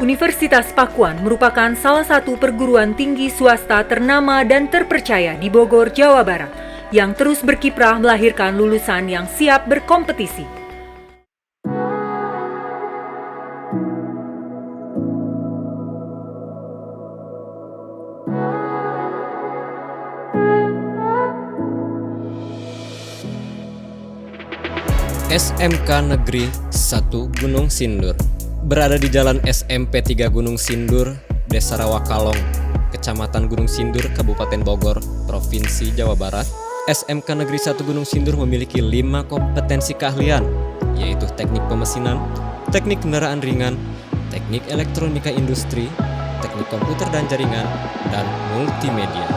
Universitas Pakuan merupakan salah satu perguruan tinggi swasta ternama dan terpercaya di Bogor, Jawa Barat, yang terus berkiprah melahirkan lulusan yang siap berkompetisi. SMK Negeri 1 Gunung Sindur berada di Jalan SMP 3 Gunung Sindur, Desa Rawakalong, Kecamatan Gunung Sindur, Kabupaten Bogor, Provinsi Jawa Barat. SMK Negeri 1 Gunung Sindur memiliki 5 kompetensi keahlian, yaitu teknik pemesinan, teknik kendaraan ringan, teknik elektronika industri, teknik komputer dan jaringan, dan multimedia.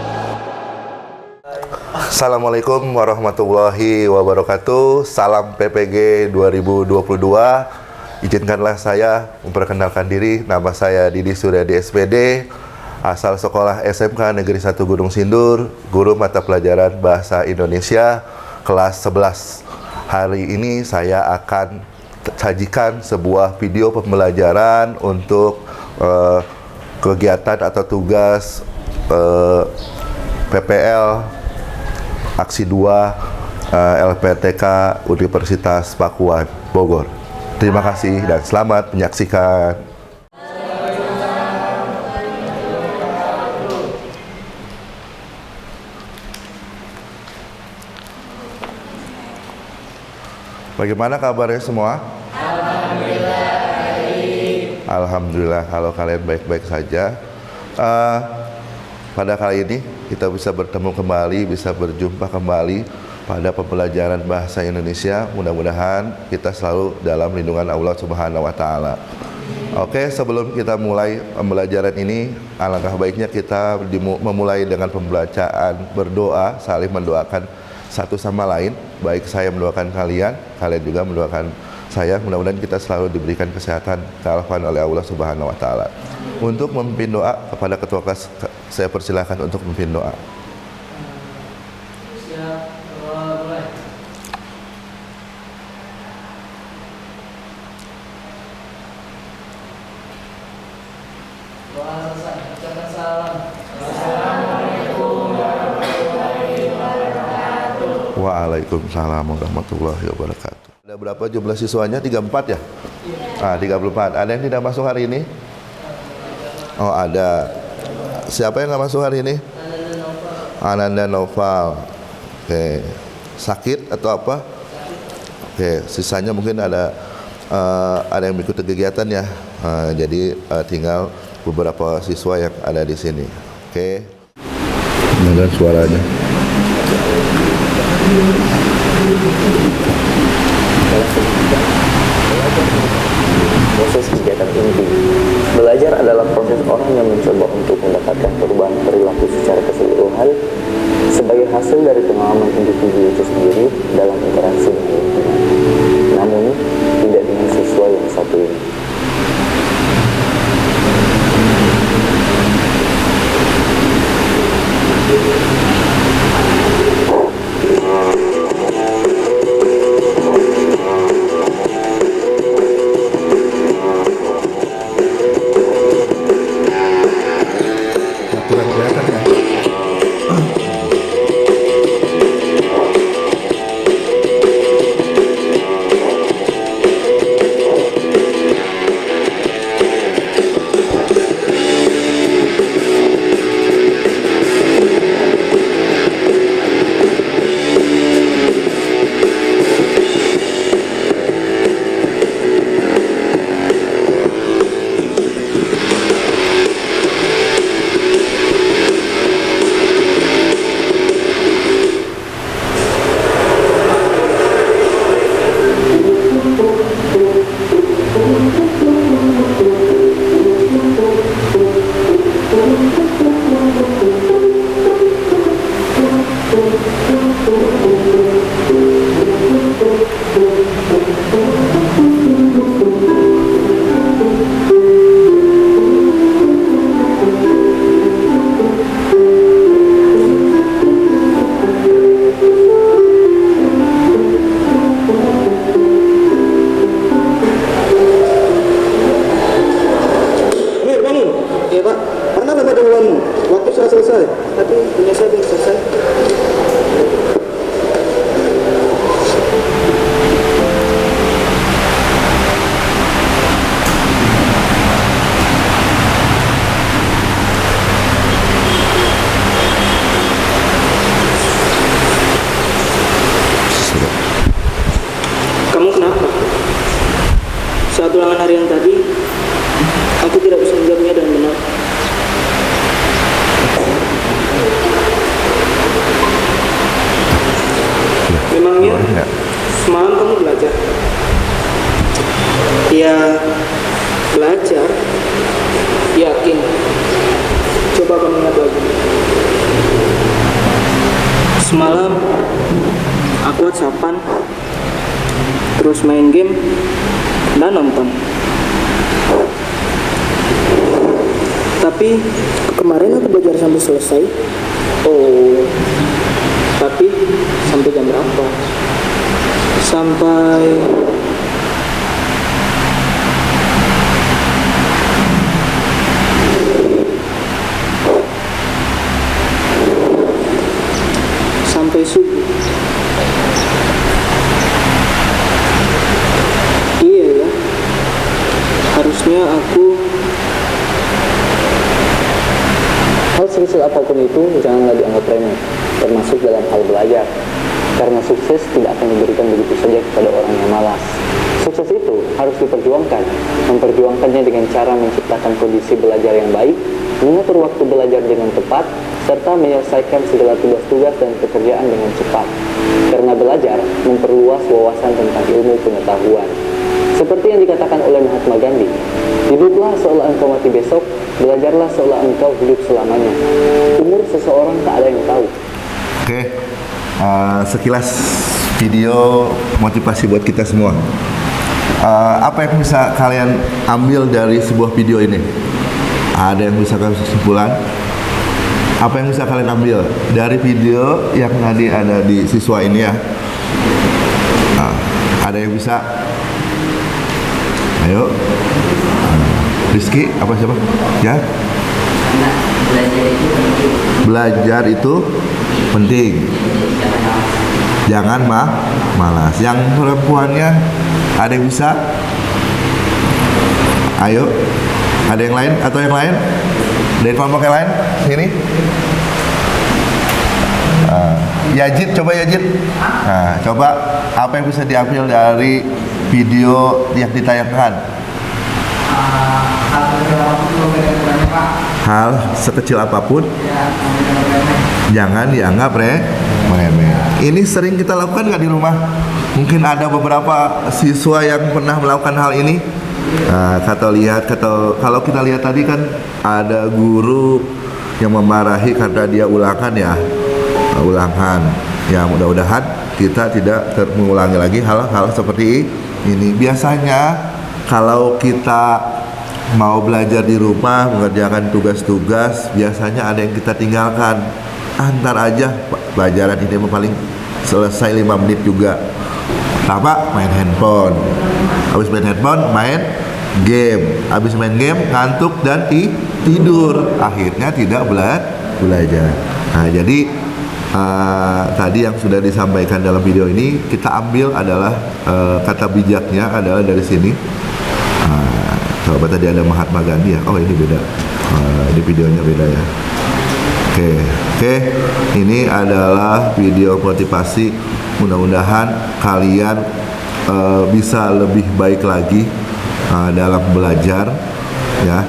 Assalamualaikum warahmatullahi wabarakatuh. Salam PPG 2022. Izinkanlah saya memperkenalkan diri. Nama saya Didi Suryadi SPD, asal sekolah SMK Negeri 1 Gunung Sindur, guru mata pelajaran Bahasa Indonesia kelas 11. Hari ini saya akan sajikan sebuah video pembelajaran untuk kegiatan atau tugas PPL Aksi 2 LPTK Universitas Pakuan, Bogor. Terima kasih dan selamat menyaksikan. Bagaimana kabarnya semua? Alhamdulillah baik. Alhamdulillah kalau kalian baik-baik saja. Pada kali ini kita bisa bertemu kembali, bisa berjumpa kembali pada pembelajaran bahasa Indonesia. Mudah-mudahan kita selalu dalam lindungan Allah Subhanahu wa taala. Oke, sebelum kita mulai pembelajaran ini, alangkah baiknya kita memulai dengan pembacaan berdoa, saling mendoakan satu sama lain. Baik saya mendoakan kalian, kalian juga mendoakan saya. Mudah-mudahan kita selalu diberikan kesehatan kealafian oleh Allah Subhanahu wa taala. Untuk memimpin doa kepada ketua kelas, saya persilahkan untuk memimpin doa. Waalaikumsalam warahmatullahi wabarakatuh. Ada berapa jumlah siswanya? 34 ya? Ah, 34. Ada yang tidak masuk hari ini? Oh, ada. Siapa yang nggak masuk hari ini? Ananda Noval. Oke. Sakit atau apa? Oke. Sisanya mungkin ada yang mengikuti kegiatan ya. Jadi tinggal beberapa siswa yang ada di sini. Oke. Dengar suaranya. Proses kegiatan inti. Belajar adalah proses orang yang mencoba untuk mendapatkan perubahan perilaku secara keseluruhan sebagai hasil dari pengalaman individu itu sendiri dalam interaksi dengan lingkungan. Namun, tidak dengan siswa yang satu ini. urusanmu. Waktu sudah selesai. Tapi punya saya belum selesai. Kamu kenapa? Saat ulangan harian tadi, aku tidak bisa menjawabnya dengan benar. Memangnya semalam kamu belajar? Ya, belajar. Yakin? Coba kamu ingat lagi. Semalam aku WhatsAppan, terus main game dan nonton. Tapi kemarin aku belajar sampai selesai. Oh, tapi sampai jam berapa? Sampai subuh. Iya ya, harusnya aku. Hal sekecil apapun itu janganlah dianggap remeh, termasuk dalam hal belajar. Karena sukses tidak akan diberikan begitu saja kepada orang yang malas. Sukses itu harus diperjuangkan. Memperjuangkannya dengan cara menciptakan kondisi belajar yang baik, mengatur waktu belajar dengan tepat, serta menyelesaikan segala tugas-tugas dan pekerjaan dengan cepat. Karena belajar memperluas wawasan tentang ilmu pengetahuan. Seperti yang dikatakan oleh Mahatma Gandhi, hiduplah seolah engkau mati besok, belajarlah seolah engkau hidup selamanya. Umur seseorang tak ada yang tahu. Oke, sekilas video motivasi buat kita semua. Apa yang bisa kalian ambil dari sebuah video ini? Ada yang bisa kasih kesimpulan? Apa yang bisa kalian ambil dari video yang tadi ada di siswa ini ya? Ada yang bisa? Ayo, Rizky, apa siapa? Ya? Belajar itu penting. Jangan malas. Yang perempuannya ada yang bisa? Ayo, ada yang lain atau yang lain? Dari kelompok yang lain? Sini. Yazid, coba Yazid. Nah, coba apa yang bisa diambil dari video yang ditayangkan? Hal sekecil apapun jangan dianggap remeh. Ini sering kita lakukan nggak di rumah? Mungkin ada beberapa siswa yang pernah melakukan hal ini. Kalau kita lihat tadi kan ada guru yang memarahi karena dia ulangan ya. Ya mudah-mudahan kita tidak mengulangi lagi hal-hal seperti ini. Biasanya kalau kita mau belajar di rumah, mengerjakan tugas-tugas, biasanya ada yang kita tinggalkan. Antar aja pelajaran ini paling selesai 5 menit juga. Apa? Main handphone. Habis main handphone, main game. Habis main game, ngantuk dan tidur. Akhirnya tidak belajar. Nah, jadi tadi yang sudah disampaikan dalam video ini kita ambil adalah kata bijaknya adalah dari sini. Coba tadi ada Mahatma Gandhi ya. Oh ini beda. Di videonya beda ya. Oke. Ini adalah video motivasi. Mudah-mudahan kalian bisa lebih baik lagi dalam belajar. Ya,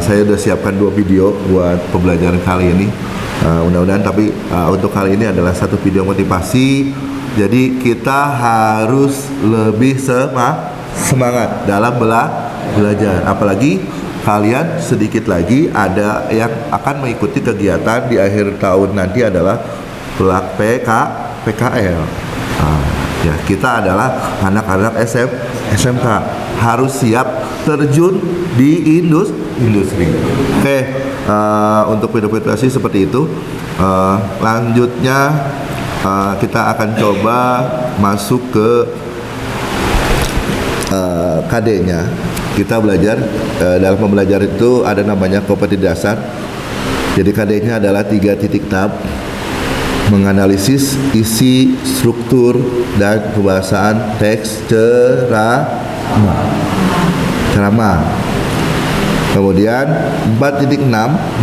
saya sudah siapkan 2 video buat pembelajaran kali ini. Mudah-mudahan tapi untuk kali ini adalah satu video motivasi. Jadi kita harus lebih semangat dalam belajar. Apalagi kalian sedikit lagi ada yang akan mengikuti kegiatan di akhir tahun nanti adalah PKL. Ya, kita adalah anak-anak SMK harus siap terjun di industri. Oke, untuk video motivasi seperti itu. Lanjutnya kita akan coba masuk ke KD-nya. Kita belajar dalam pembelajaran itu ada namanya kompetisi dasar. Jadi KD-nya adalah 3.6, menganalisis isi, struktur, dan pembahasan teks ceramah. Kemudian 4.6,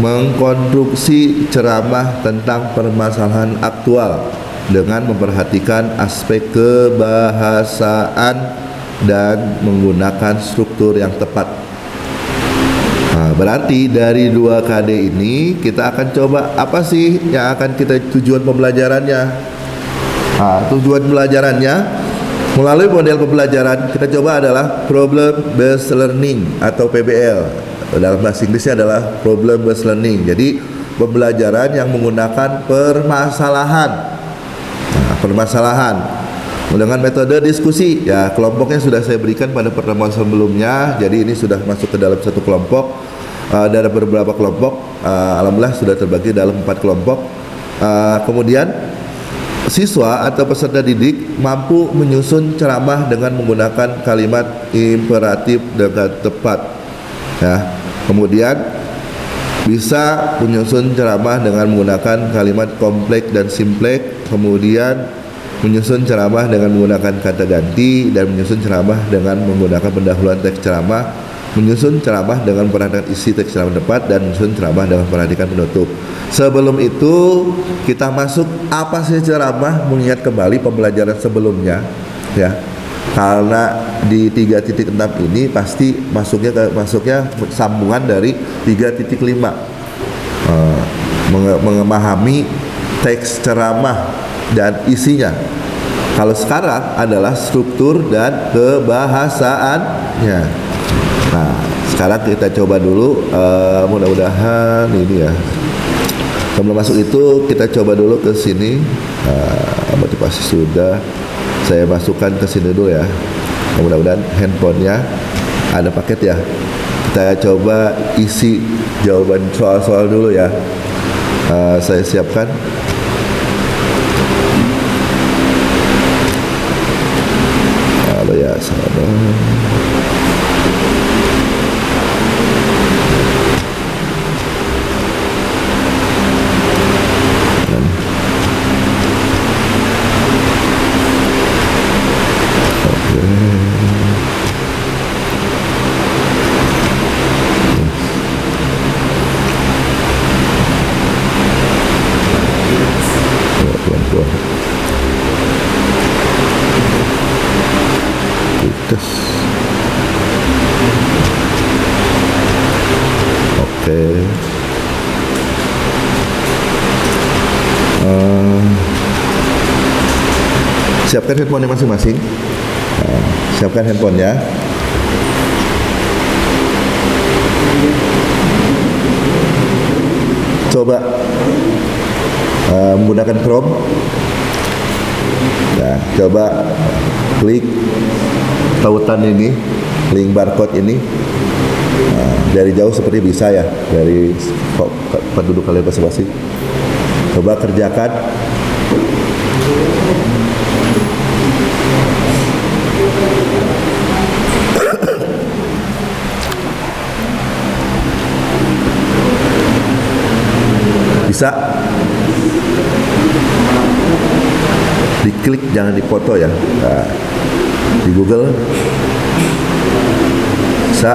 mengkonstruksi ceramah tentang permasalahan aktual dengan memperhatikan aspek kebahasaan dan menggunakan struktur yang tepat. Nah, berarti dari 2 KD ini kita akan coba apa sih yang akan kita tujuan pembelajarannya. Nah, tujuan pembelajarannya melalui model pembelajaran kita coba adalah problem based learning atau PBL. Dalam bahasa Inggrisnya adalah problem based learning. Jadi pembelajaran yang menggunakan permasalahan. Nah, permasalahan dengan metode diskusi. Ya, kelompoknya sudah saya berikan pada pertemuan sebelumnya. Jadi ini sudah masuk ke dalam satu kelompok. Dari beberapa kelompok, alhamdulillah sudah terbagi dalam 4 kelompok. Kemudian siswa atau peserta didik mampu menyusun ceramah dengan menggunakan kalimat imperatif dengan tepat. Ya, kemudian bisa menyusun ceramah dengan menggunakan kalimat kompleks dan simpleks. Kemudian menyusun ceramah dengan menggunakan kata ganti dan menyusun ceramah dengan menggunakan pendahuluan teks ceramah, menyusun ceramah dengan memperhatikan isi teks ceramah tepat, dan menyusun ceramah dengan memperhatikan penutup. Sebelum itu kita masuk apa sih ceramah, mengingat kembali pembelajaran sebelumnya, ya. Karena di 3.6 ini pasti masuknya sambungan dari 3.5, memahami teks ceramah dan isinya. Kalau sekarang adalah struktur dan kebahasaannya. Nah, sekarang kita coba dulu, mudah-mudahan ini ya. Sebelum masuk itu kita coba dulu ke sini. Motivasi sudah saya masukkan ke sini dulu ya. Mudah-mudahan handphonenya ada paket ya. Kita coba isi jawaban soal-soal dulu ya. Saya siapkan. Halo ya sahabat. Oke. Siapkan handphonenya masing-masing. Siapkan handphonenya. Coba menggunakan Chrome. Nah, coba klik tautan ini, link barcode ini. Dari jauh seperti bisa ya, dari penduduk kalian masing-masing. Coba kerjakan. Bisa. Diklik, jangan dipoto ya. Nah, di Google bisa.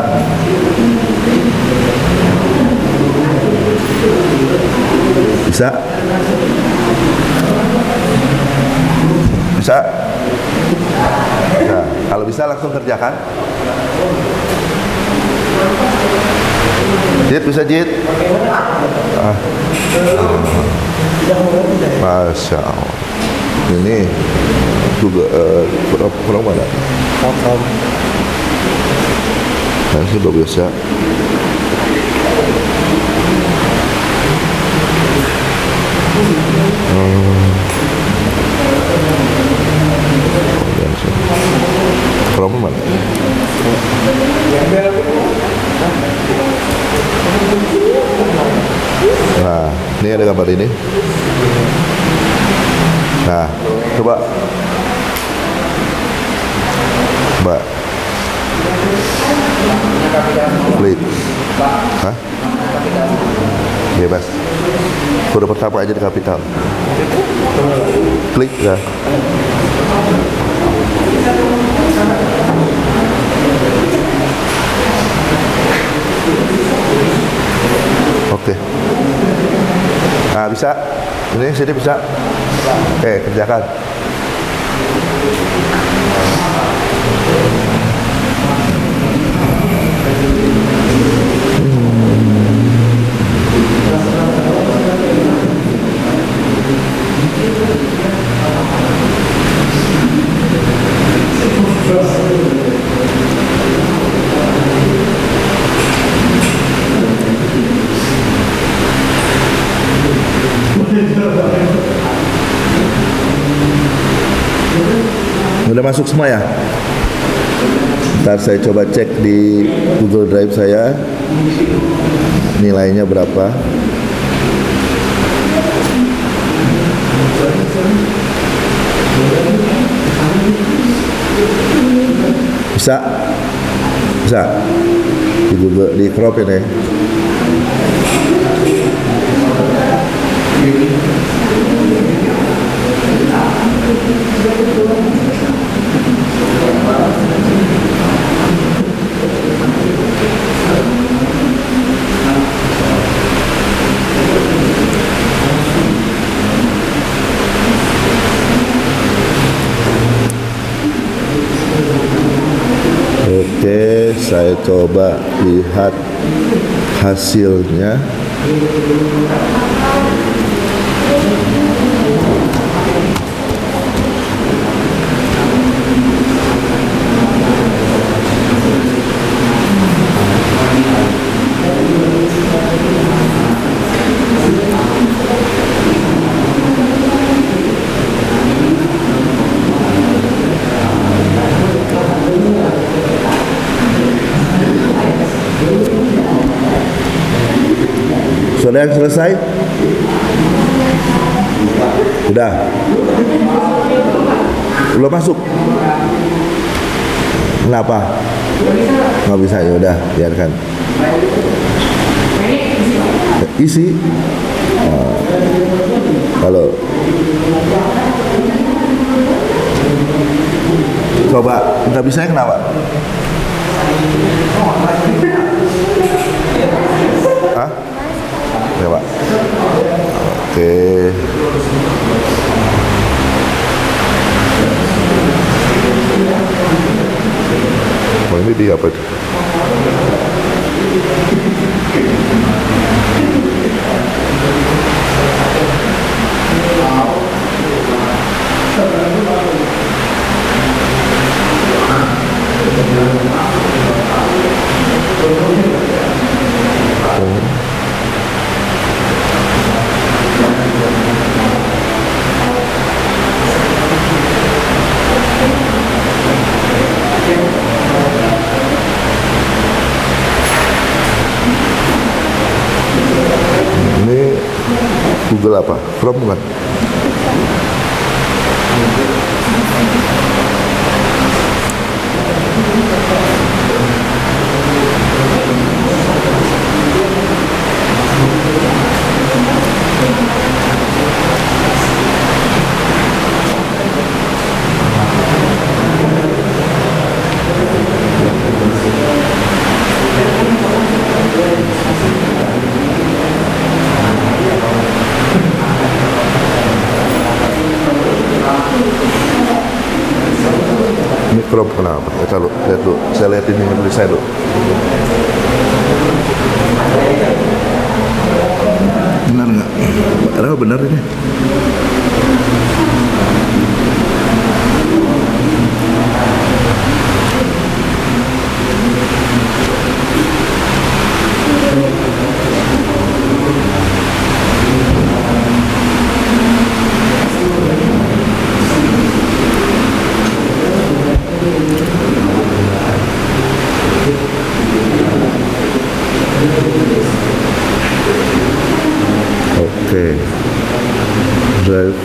Bisa. Bisa. Nah, kalau bisa langsung kerjakan. Jit, bisa Jit? Masya Allah. Ini juga kurang mana? Nah, sudah biasa. Kurang mana? Nah, ini ada gambar ini. Nah, coba Mbak klik. Hah? Bebas. Kode pertama aja di kapital. Klik ya. Oke. Nah, bisa. Ini sini bisa. Kerjakan. Udah masuk semua ya? Ntar saya coba cek di Google Drive saya nilainya berapa. Bisa? Bisa? Di Google, di crop ini. Oke, saya coba lihat hasilnya. Sudah yang selesai? Udah? Belum masuk? Kenapa? Nggak bisa, ya udah, biarkan. Isi. Kalau coba nggak bisa, kenapa? Hah? Ya, Pak. Oke. Oh, ini dia apa? Ini Google apa? Chrome bukan? Ini Chrome kenapa? Lihat dulu. Saya lihat ini tulisannya dulu. Benar nggak? Padahal benar ini. Oke. Drive.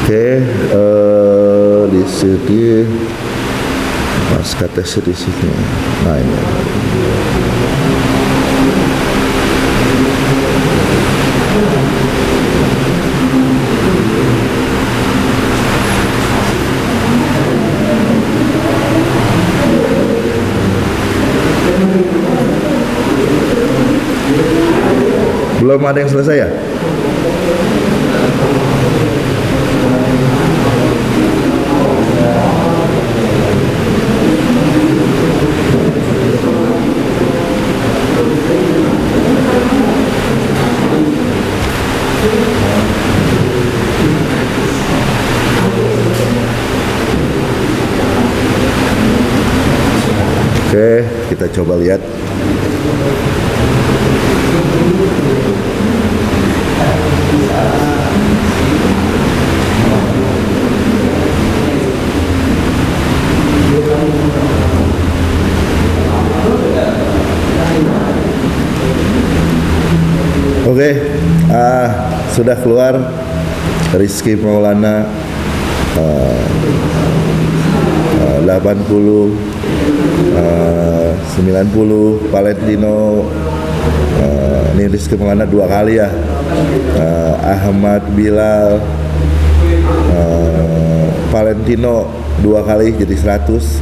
Oke, di sini mas kata di sini. Nah ini. Belum ada yang selesai ya? Oke, kita coba lihat. Oke, sudah keluar Rizky Maulana 80, 90, Valentino ini Rizky Maulana 2 kali ya, Ahmad Bilal, Valentino 2 kali jadi 100.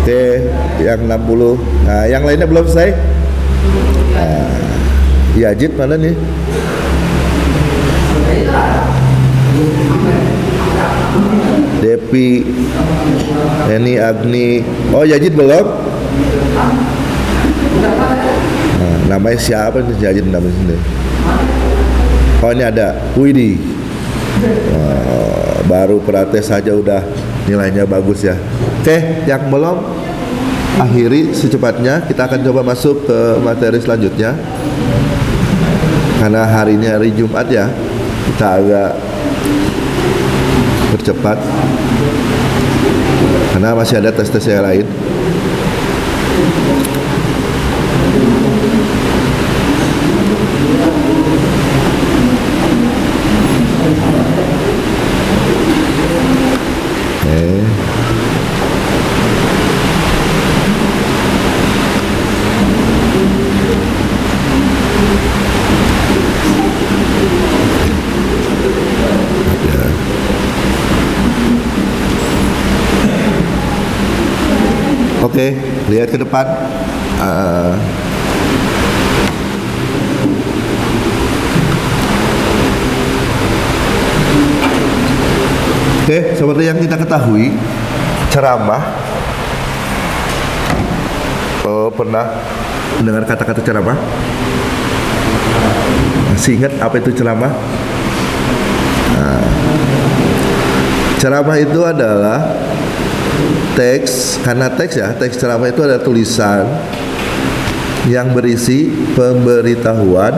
Oke, yang 60. Nah, yang lainnya belum selesai. Yazid mana nih? Depi, Eni Agni. Oh, Yazid belum? Nah, namanya siapa nih Yazid namanya sini? Oh, ini ada Widi. Baru prates saja udah nilainya bagus ya. Oke, yang belum akhiri secepatnya. Kita akan coba masuk ke materi selanjutnya. Karena hari ini hari Jumat ya, kita agak bercepat karena masih ada tes-tes yang lain. Oke, lihat ke depan. Oke, seperti yang kita ketahui, ceramah. Pernah mendengar kata-kata ceramah? Masih ingat apa itu ceramah? Ceramah itu adalah teks, karena teks ya, teks ceramah itu ada tulisan yang berisi pemberitahuan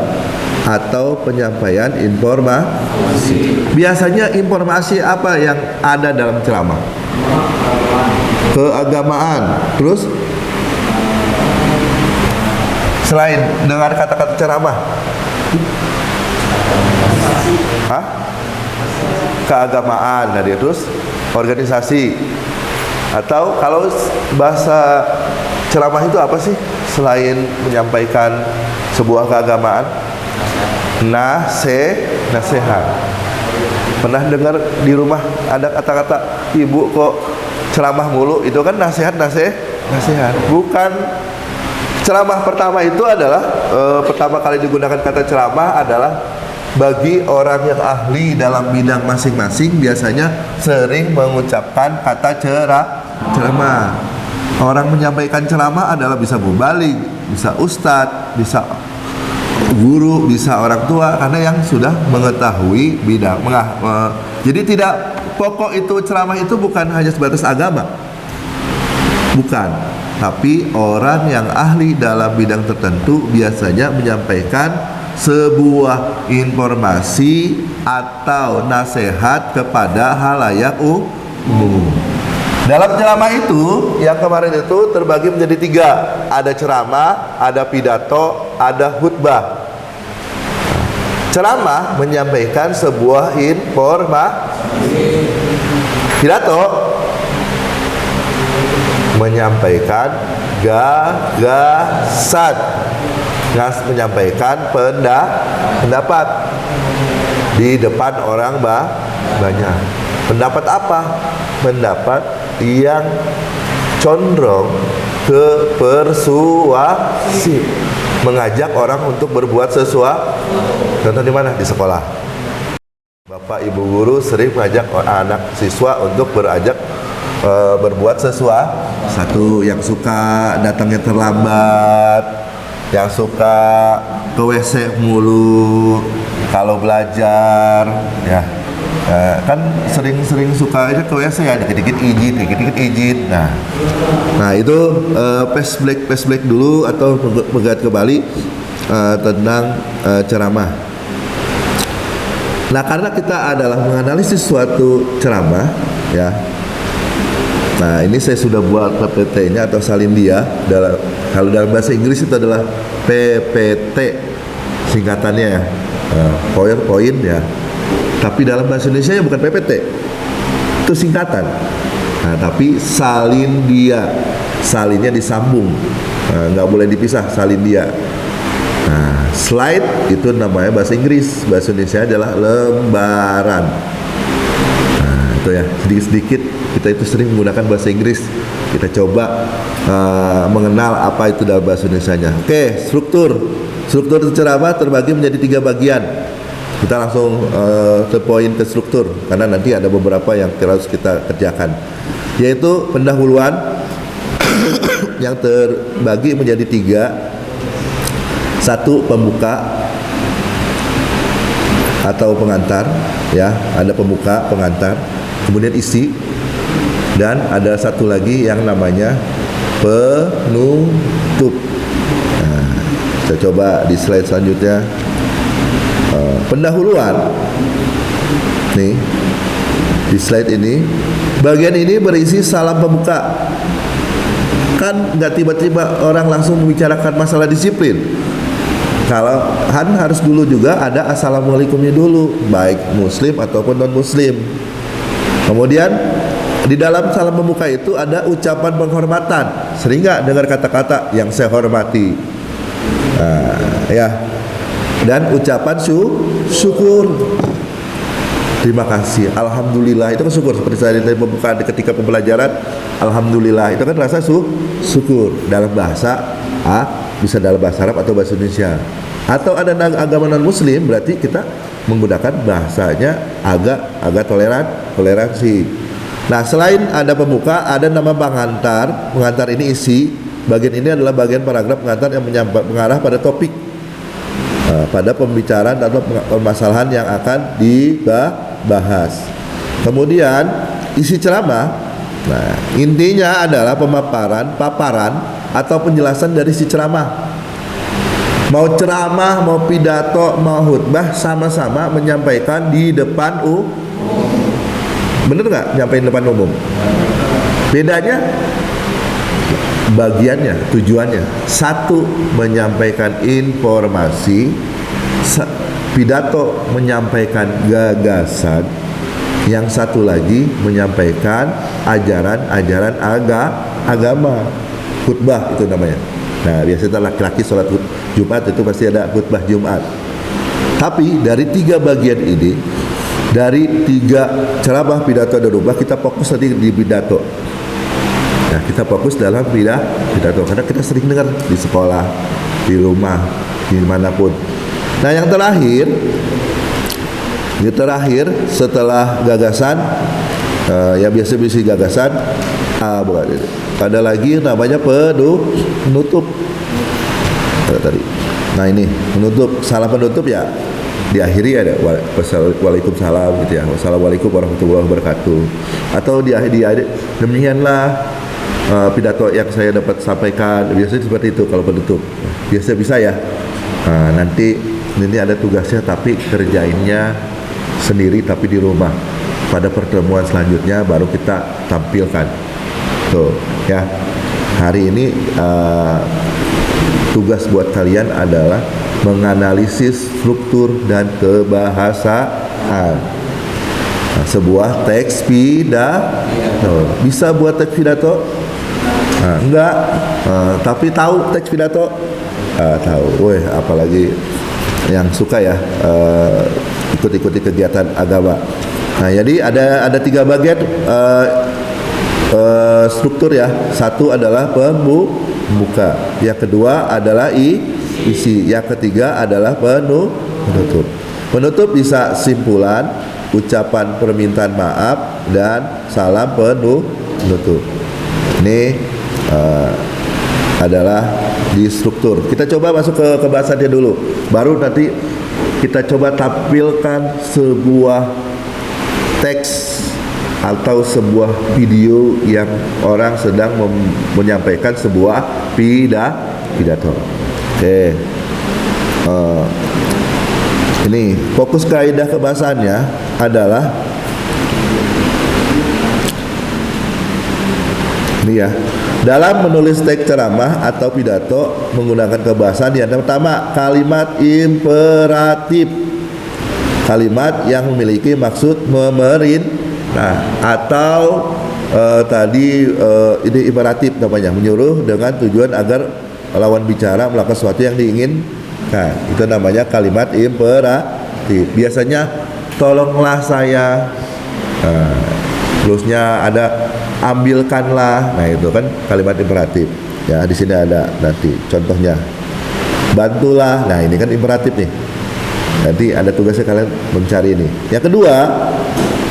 atau penyampaian informasi. Biasanya informasi apa yang ada dalam ceramah? Keagamaan. Terus selain dengar kata-kata ceramah, keagamaan tadi, terus organisasi. Atau kalau bahasa ceramah itu apa sih selain menyampaikan sebuah keagamaan? Nasihat. Pernah dengar di rumah ada kata-kata ibu kok ceramah mulu? Itu kan nasihat. Bukan. Ceramah pertama itu adalah pertama kali digunakan kata ceramah adalah bagi orang yang ahli dalam bidang masing-masing, biasanya sering mengucapkan kata ceramah. Orang menyampaikan ceramah adalah bisa mubalik, bisa ustadz, bisa guru, bisa orang tua, karena yang sudah mengetahui bidang. Jadi tidak pokok itu ceramah itu bukan hanya sebatas agama, bukan. Tapi orang yang ahli dalam bidang tertentu biasanya menyampaikan sebuah informasi atau nasihat kepada halayak umum. Dalam ceramah itu, yang kemarin itu terbagi menjadi 3. Ada ceramah, ada pidato, ada khutbah. Ceramah menyampaikan sebuah informasi. Pidato menyampaikan gagasan, menyampaikan pendapat di depan orang banyak. Pendapat apa? Pendapat yang condong ke persuasi, mengajak orang untuk berbuat sesuatu. Contoh di mana? Di sekolah. Bapak ibu guru sering mengajak anak siswa untuk berbuat sesuatu. Yang suka datangnya terlambat, yang suka ke WC mulu kalau belajar, ya. Kan sering suka aja ke WC ya, dikit-dikit izin. Nah itu flashback dulu atau mengingat kembali tentang ceramah. Nah, karena kita adalah menganalisis suatu ceramah, ya. Nah, ini saya sudah buat PPT-nya atau salindia. Kalau dalam bahasa Inggris itu adalah PPT singkatannya, ya. PowerPoint, ya. Tapi dalam bahasa Indonesia bukan PPT, itu singkatan. Nah, tapi salindia, salinnya disambung, nggak boleh dipisah, salindia. Nah, slide itu namanya bahasa Inggris, bahasa Indonesia adalah lembaran. Nah, itu ya, sedikit-sedikit kita itu sering menggunakan bahasa Inggris. Kita coba mengenal apa itu dalam bahasa Indonesianya. Oke, struktur ceramah terbagi menjadi 3 bagian. Kita langsung ke poin ke struktur, karena nanti ada beberapa yang harus kita kerjakan, yaitu pendahuluan yang terbagi menjadi 3. 1, pembuka atau pengantar, ya, ada pembuka, pengantar, kemudian isi, dan ada satu lagi yang namanya penutup. Nah, kita coba di slide selanjutnya. Pendahuluan nih, di slide ini, bagian ini berisi salam pembuka. Kan nggak tiba-tiba orang langsung membicarakan masalah disiplin. Kalau harus dulu juga ada assalamualaikumnya dulu, baik muslim ataupun non muslim. Kemudian di dalam salam pembuka itu ada ucapan penghormatan. Sering nggak dengar kata-kata yang saya hormati, ya, dan ucapan syukur, terima kasih, alhamdulillah, itu kan syukur. Seperti saya tadi pembukaan ketika pembelajaran, alhamdulillah itu kan rasa syukur dalam bahasa bisa dalam bahasa Arab atau bahasa Indonesia. Atau ada agama non muslim, berarti kita menggunakan bahasanya agak toleransi. Nah, selain ada pembuka, ada nama pengantar. Pengantar ini isi. Bagian ini adalah bagian paragraf pengantar yang mengarah pada topik, pada pembicaraan atau permasalahan yang akan dibahas. Kemudian isi ceramah. Nah, intinya adalah paparan atau penjelasan dari si ceramah. Mau ceramah, mau pidato, mau khutbah, sama-sama menyampaikan di depan umum. Bener nggak nyampein depan umum? Bedanya bagiannya, tujuannya. 1 menyampaikan informasi, pidato menyampaikan gagasan, yang satu lagi menyampaikan ajaran agama. Khutbah itu namanya. Nah, biasanya laki-laki sholat Jumat itu pasti ada khutbah Jumat. Tapi dari 3 bagian ini, dari 3 ceramah, pidato, dan khutbah, kita fokus tadi di pidato. Nah, kita fokus dalam pidato karena kita sering dengar di sekolah, di rumah, dimanapun. Nah, yang terakhir setelah gagasan, ya biasa gagasan, bukan ini. Ada lagi namanya penutup tadi. Nah, ini penutup, salam penutup, ya diakhiri ada waalaikumsalam gitu ya, wassalamualaikum warahmatullahi wabarakatuh, atau diakhiri demikianlah pidato yang saya dapat sampaikan. Biasanya seperti itu kalau penutup. Biasa bisa ya. Nanti ini ada tugasnya, tapi kerjainnya sendiri tapi di rumah. Pada pertemuan selanjutnya baru kita tampilkan. Tuh ya, hari ini tugas buat kalian adalah menganalisis struktur dan kebahasaan. Nah, sebuah teks pidato. Bisa buat teks pidato? Nah, enggak. Tapi tahu teks pidato? Tahu. Weh, apalagi yang suka ya ikut-ikuti kegiatan agama. Nah, jadi ada 3 bagian struktur ya. Satu adalah pembuka, yang kedua adalah isi, yang ketiga adalah penutup. Penutup bisa simpulan, ucapan permintaan maaf, dan salam penutup. Ini adalah di struktur. Kita coba masuk ke bahasannya dulu, baru nanti kita coba tampilkan sebuah teks atau sebuah video yang orang sedang menyampaikan sebuah pidato. Oke. Ini fokus kaidah kebahasannya adalah ini ya. Dalam menulis teks ceramah atau pidato menggunakan kebahasan yang pertama, kalimat imperatif. Kalimat yang memiliki maksud memerintah atau ini imperatif namanya, menyuruh dengan tujuan agar lawan bicara melakukan sesuatu yang diinginkan. Itu namanya kalimat imperatif. Biasanya tolonglah saya. Terusnya ada ambilkanlah. Nah, itu kan kalimat imperatif. Ya, di sini ada nanti contohnya. Bantulah. Nah, ini kan imperatif nih. Nanti ada tugasnya kalian mencari ini. Yang kedua,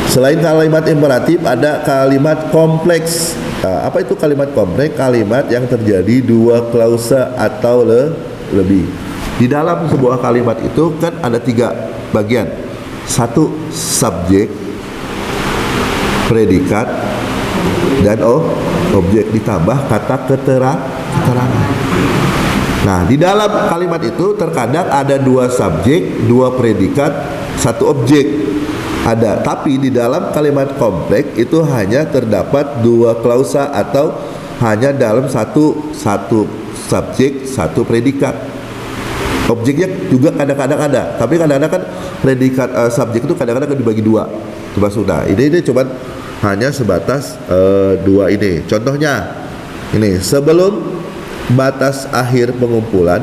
selain kalimat imperatif ada kalimat kompleks. Nah, apa itu kalimat kompleks? Kalimat yang terjadi 2 klausa atau lebih. Di dalam sebuah kalimat itu kan ada 3 bagian. 1 subjek, predikat, dan objek, ditambah kata keterangan. Nah, di dalam kalimat itu terkadang ada 2 subjek, 2 predikat, 1 objek. Ada, tapi di dalam kalimat kompleks itu hanya terdapat 2 klausa atau hanya dalam satu subjek, 1 predikat. Objeknya juga kadang-kadang ada, tapi kadang-kadang kan predikat subjek itu kadang-kadang dibagi 2. Coba sudah. Ini cuma hanya sebatas 2 ini. Contohnya ini, sebelum batas akhir pengumpulan,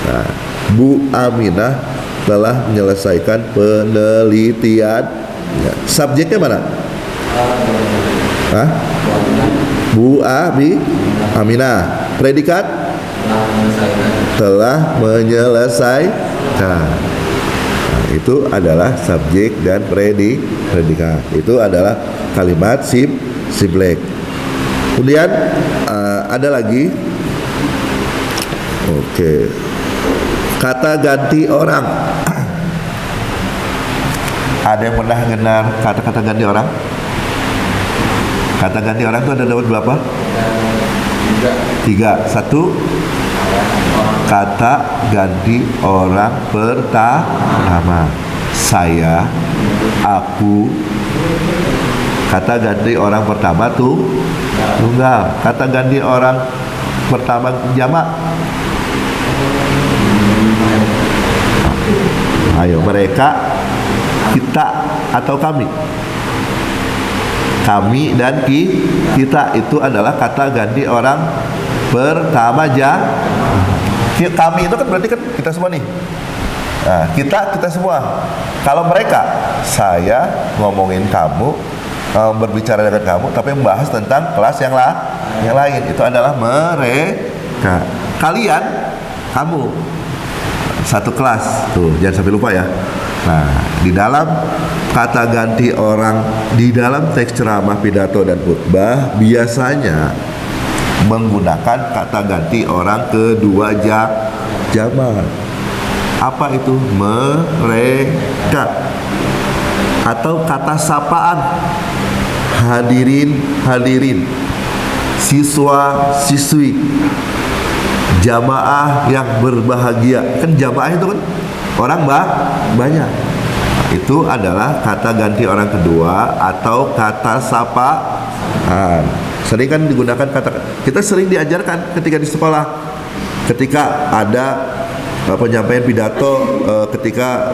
nah, Bu Aminah telah menyelesaikan penelitian. Ya, subjeknya mana? Bu Aminah. Predikat telah menyelesaikan. Nah, itu adalah subjek dan predikat. Itu adalah kalimat simpleks. Kemudian ada lagi, kata ganti orang. Ada yang pernah dengar kata-kata ganti orang? Kata ganti orang itu ada dapat berapa? 3. 1, kata ganti orang pertama, saya, aku. Kata ganti orang pertama tunggal. Kata ganti orang pertama jamak. Ayo, mereka, kita, atau kami. Kami dan kita itu adalah kata ganti orang pertama kami itu kan berarti kan kita semua nih. Nah, kita semua. Kalau mereka, saya ngomongin kamu, berbicara dengan kamu, tapi membahas tentang kelas yang lain. Itu adalah mereka. Kalian, kamu, satu kelas. Tuh, jangan sampai lupa ya. Nah, di dalam kata ganti orang, di dalam teks ceramah, pidato, dan khutbah biasanya menggunakan kata ganti orang kedua jamak. Apa itu? Mereka. Atau kata sapaan, hadirin, siswa, siswi, jamaah yang berbahagia. Kan jamaah itu kan orang banyak. Itu adalah kata ganti orang kedua atau kata sapaan. Sering kan digunakan kata, kita sering diajarkan ketika di sekolah, ketika ada penyampaian pidato ketika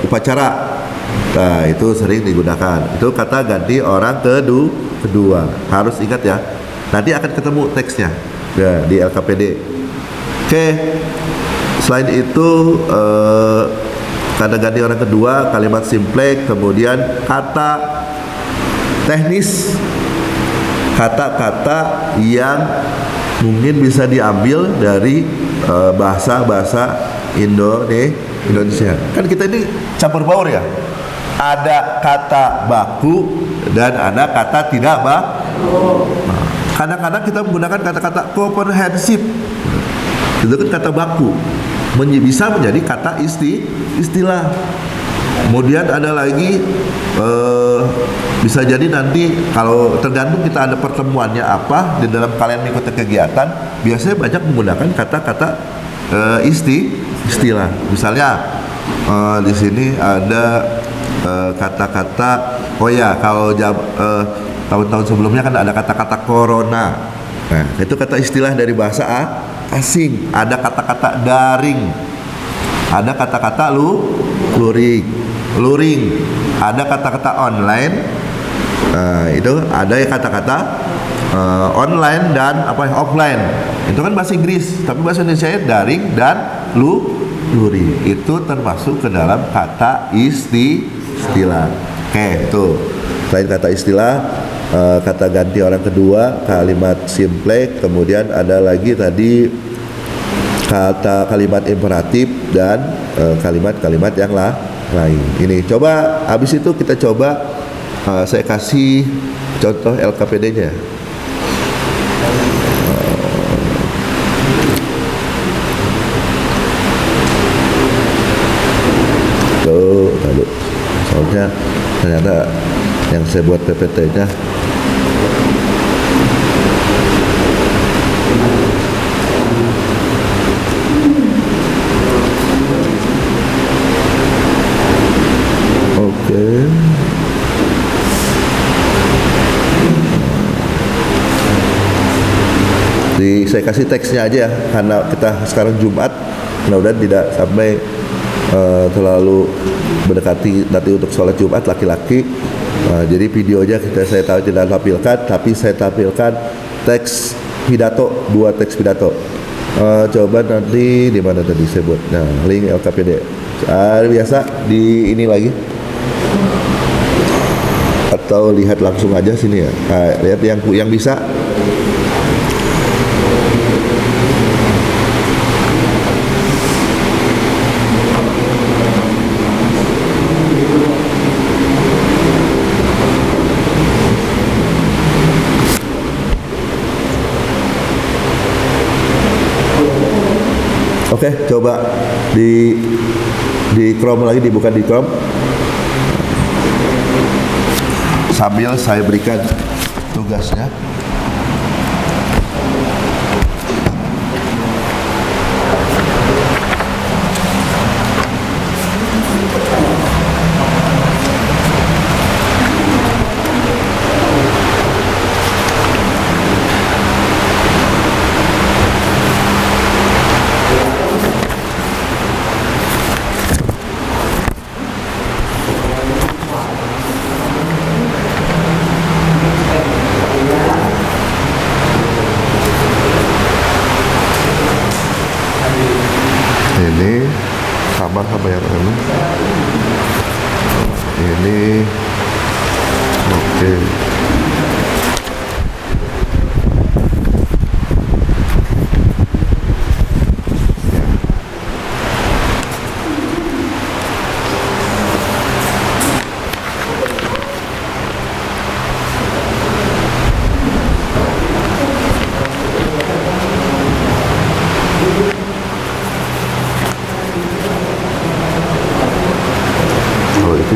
upacara. Nah, itu sering digunakan. Itu kata ganti orang kedua. Harus ingat ya. Nanti akan ketemu teksnya ya, di LKPD. Oke. Selain itu kata ganti orang kedua, kalimat simpleks, kemudian kata teknis, kata-kata yang mungkin bisa diambil dari bahasa-bahasa Indonesia. Kan kita ini campur baur ya. Ada kata baku dan ada kata tidak baku. Kadang-kadang kita menggunakan kata-kata komprehensif. Itu kan kata baku. Bisa menjadi kata istilah. Kemudian ada lagi bisa jadi nanti kalau tergantung kita ada pertemuannya apa di dalam kalian mengikuti kegiatan, biasanya banyak menggunakan kata-kata istilah. Misalnya di sini ada kata-kata, oh ya, kalau tahun-tahun sebelumnya kan ada kata-kata corona. Nah, itu kata istilah dari bahasa asing. Ada kata-kata daring, ada kata-kata luring, ada kata-kata online. Itu ada kata-kata online dan offline. Itu kan bahasa Inggris, tapi bahasa Indonesia daring dan luring. Itu termasuk ke dalam kata istilah. Oke, itu. Selain kata istilah, kata ganti orang kedua, kalimat simpleks, kemudian ada lagi tadi kalimat imperatif dan kalimat-kalimat yang lain. Ini coba habis itu kita coba saya kasih contoh LKPD-nya. Tuh, lalu soalnya ternyata yang saya buat PPT-nya saya kasih teksnya aja ya, karena kita sekarang Jumat, mudah-mudahan tidak sampai terlalu mendekati nanti untuk sholat Jumat laki-laki. Jadi videonya saya tahu tidak tampilkan, tapi saya tampilkan teks pidato, 2 teks pidato. Coba nanti di mana tadi saya buat, nah link LKPD. Biasa di ini lagi, atau lihat langsung aja sini ya. Lihat yang bisa. Oke, coba di Chrome lagi, dibuka di Chrome. Sambil saya berikan tugasnya. Ini sama yang ini. Ini oke.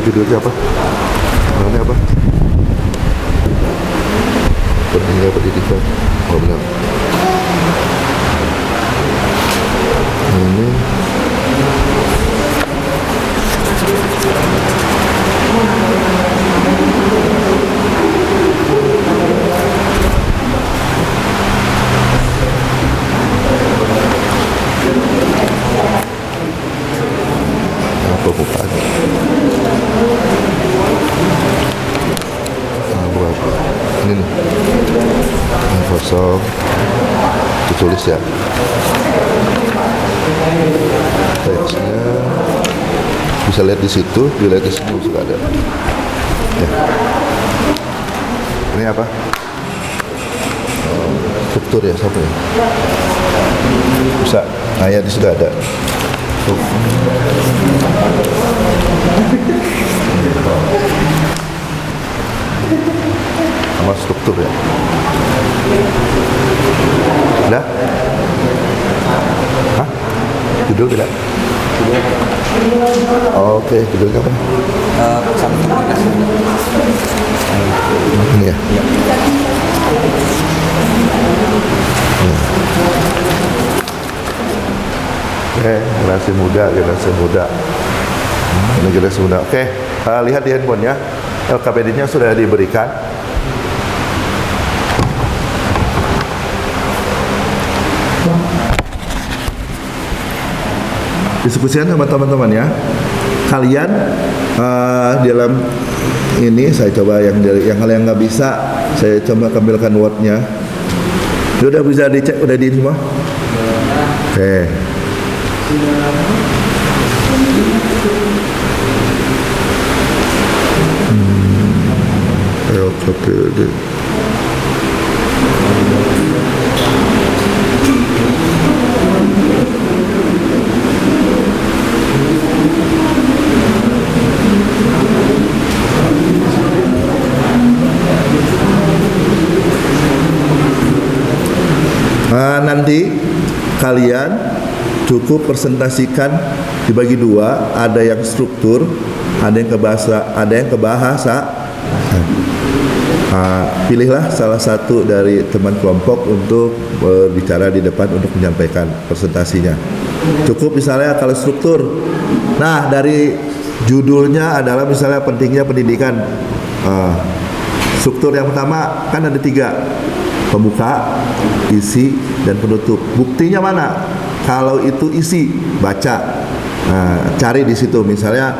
Judulnya apa? Namanya apa? Pentingnya pendidikan. Oh benar. Ini permukaan. Nah, berapa? Ini nih. Ini kosong. Ditulis ya. Teksnya bisa lihat di situ, dilihat di sini sudah ada. Ya. Ini apa? Struktur ya, sampai ya. Bisa. Nah, ya, di sudah ada. Tuh. Sama struktur ya. Udah? Hah? Judul tidak? Oke, judulnya apa? Ini ya? Oke, generasi muda. Ini generasi muda. Oke, lihat di handphonenya. LKPD-nya sudah diberikan. Diskusikan sama teman-teman ya. Kalian dalam ini saya coba yang kalian nggak bisa, saya coba tampilkan Word-nya. Sudah bisa dicek, udah di semua? Oke. LKPD. Nanti kalian cukup presentasikan dibagi dua, ada yang struktur, ada yang ke bahasa. Pilihlah salah satu dari teman kelompok untuk berbicara di depan untuk menyampaikan presentasinya. Cukup misalnya kalau struktur. Nah, dari judulnya adalah misalnya pentingnya pendidikan. Struktur yang pertama kan ada 3. Pembuka, isi, dan penutup. Buktinya mana? Kalau itu isi, baca. Cari di situ. Misalnya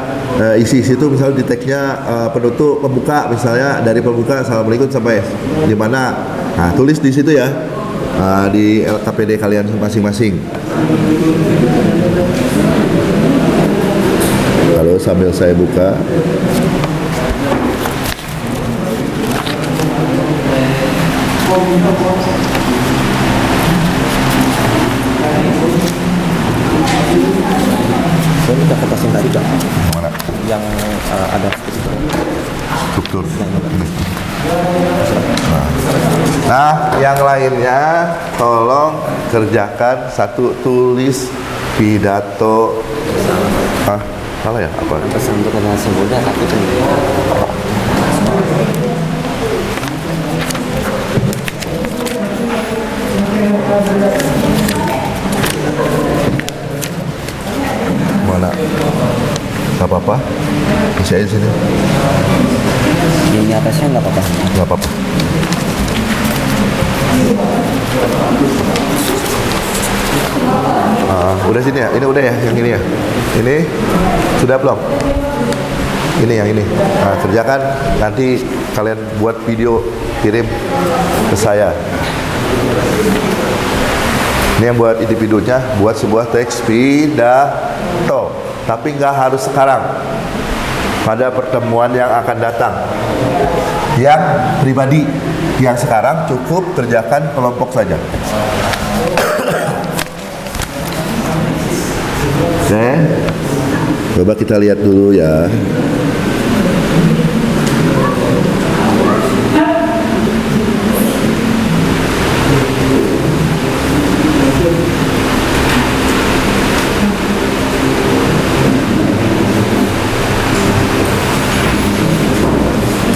isi situ, misalnya di teksnya penutup, pembuka, misalnya dari pembuka assalamualaikum sampai di mana. Nah, tulis di situ ya, di LKPD kalian masing-masing. Lalu sambil saya buka. Saya minta kertas yang tadi, Bang. Mana? Yang ada Struktur. Nah, yang lainnya tolong kerjakan satu, tulis pidato. Salah ya? Apa? pesan untuk generasi muda, tapi Mana? Gak apa-apa. Isi aja sini. di atasnya nggak apa-apa. Gak apa-apa. Udah sini ya? Ini udah ya? Yang ini ya? Ini sudah belum? Ini yang ini. Kerjakan. Nanti kalian buat video, kirim ke saya. Ini yang buat individunya, buat sebuah teks pidato. Tapi nggak harus sekarang. Pada pertemuan yang akan datang. Yang pribadi, yang sekarang cukup kerjakan kelompok saja. Oke. Coba kita lihat dulu ya.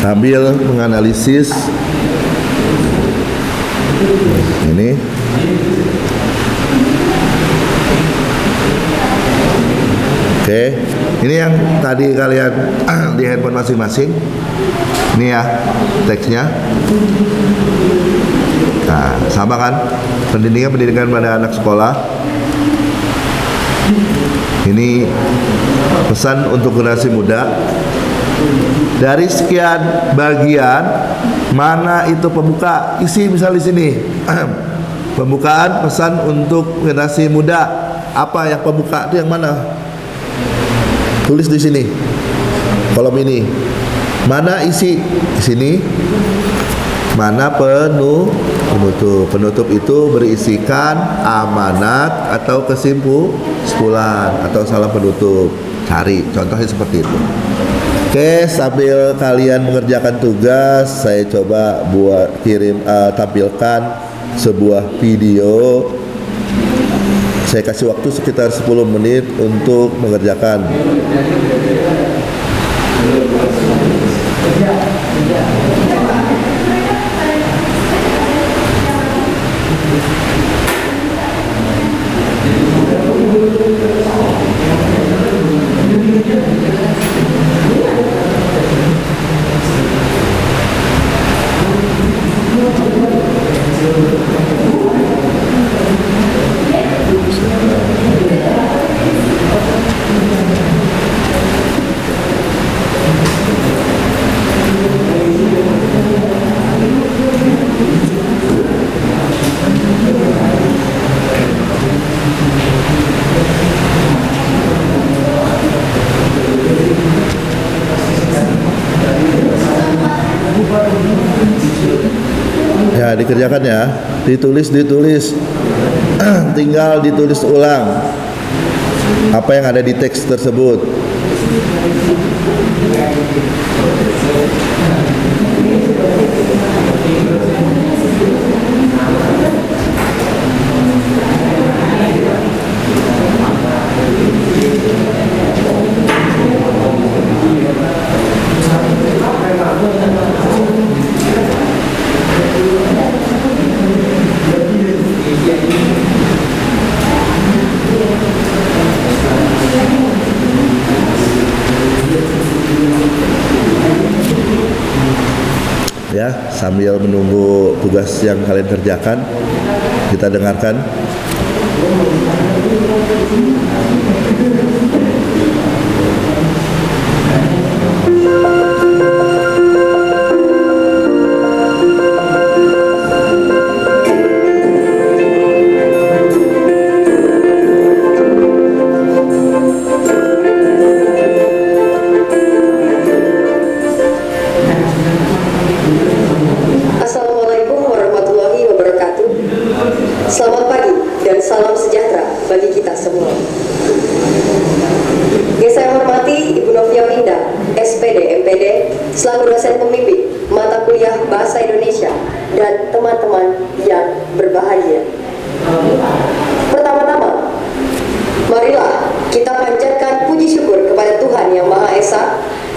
Sambil menganalisis ini, oke, ini yang tadi kalian di handphone masing-masing. Ini ya teksnya. Nah, sama kan? Pendidikan pada anak sekolah. Ini pesan untuk generasi muda. Dari sekian bagian, mana itu pembuka? Isi misal di sini. Pembukaan pesan untuk generasi muda. Apa yang pembuka itu yang mana? Tulis di sini. Kolom ini. Mana isi? Di sini. Mana penutup? Penutup itu berisikan amanat atau kesimpulan atau salam penutup. Cari contohnya seperti itu. Oke, sambil kalian mengerjakan tugas, saya coba tampilkan sebuah video. Saya kasih waktu sekitar 10 menit untuk mengerjakan. Ya, dikerjakan ya. Ditulis. Tinggal ditulis ulang apa yang ada di teks tersebut. Ya, sambil menunggu tugas yang kalian kerjakan, kita dengarkan. Selamat pagi dan salam sejahtera bagi kita semua. Yang saya hormati Ibu Novia Winda, SPD, MPD, selaku dosen pembimbing mata kuliah Bahasa Indonesia dan teman-teman yang berbahagia. Pertama-tama, marilah kita panjatkan puji syukur kepada Tuhan Yang Maha Esa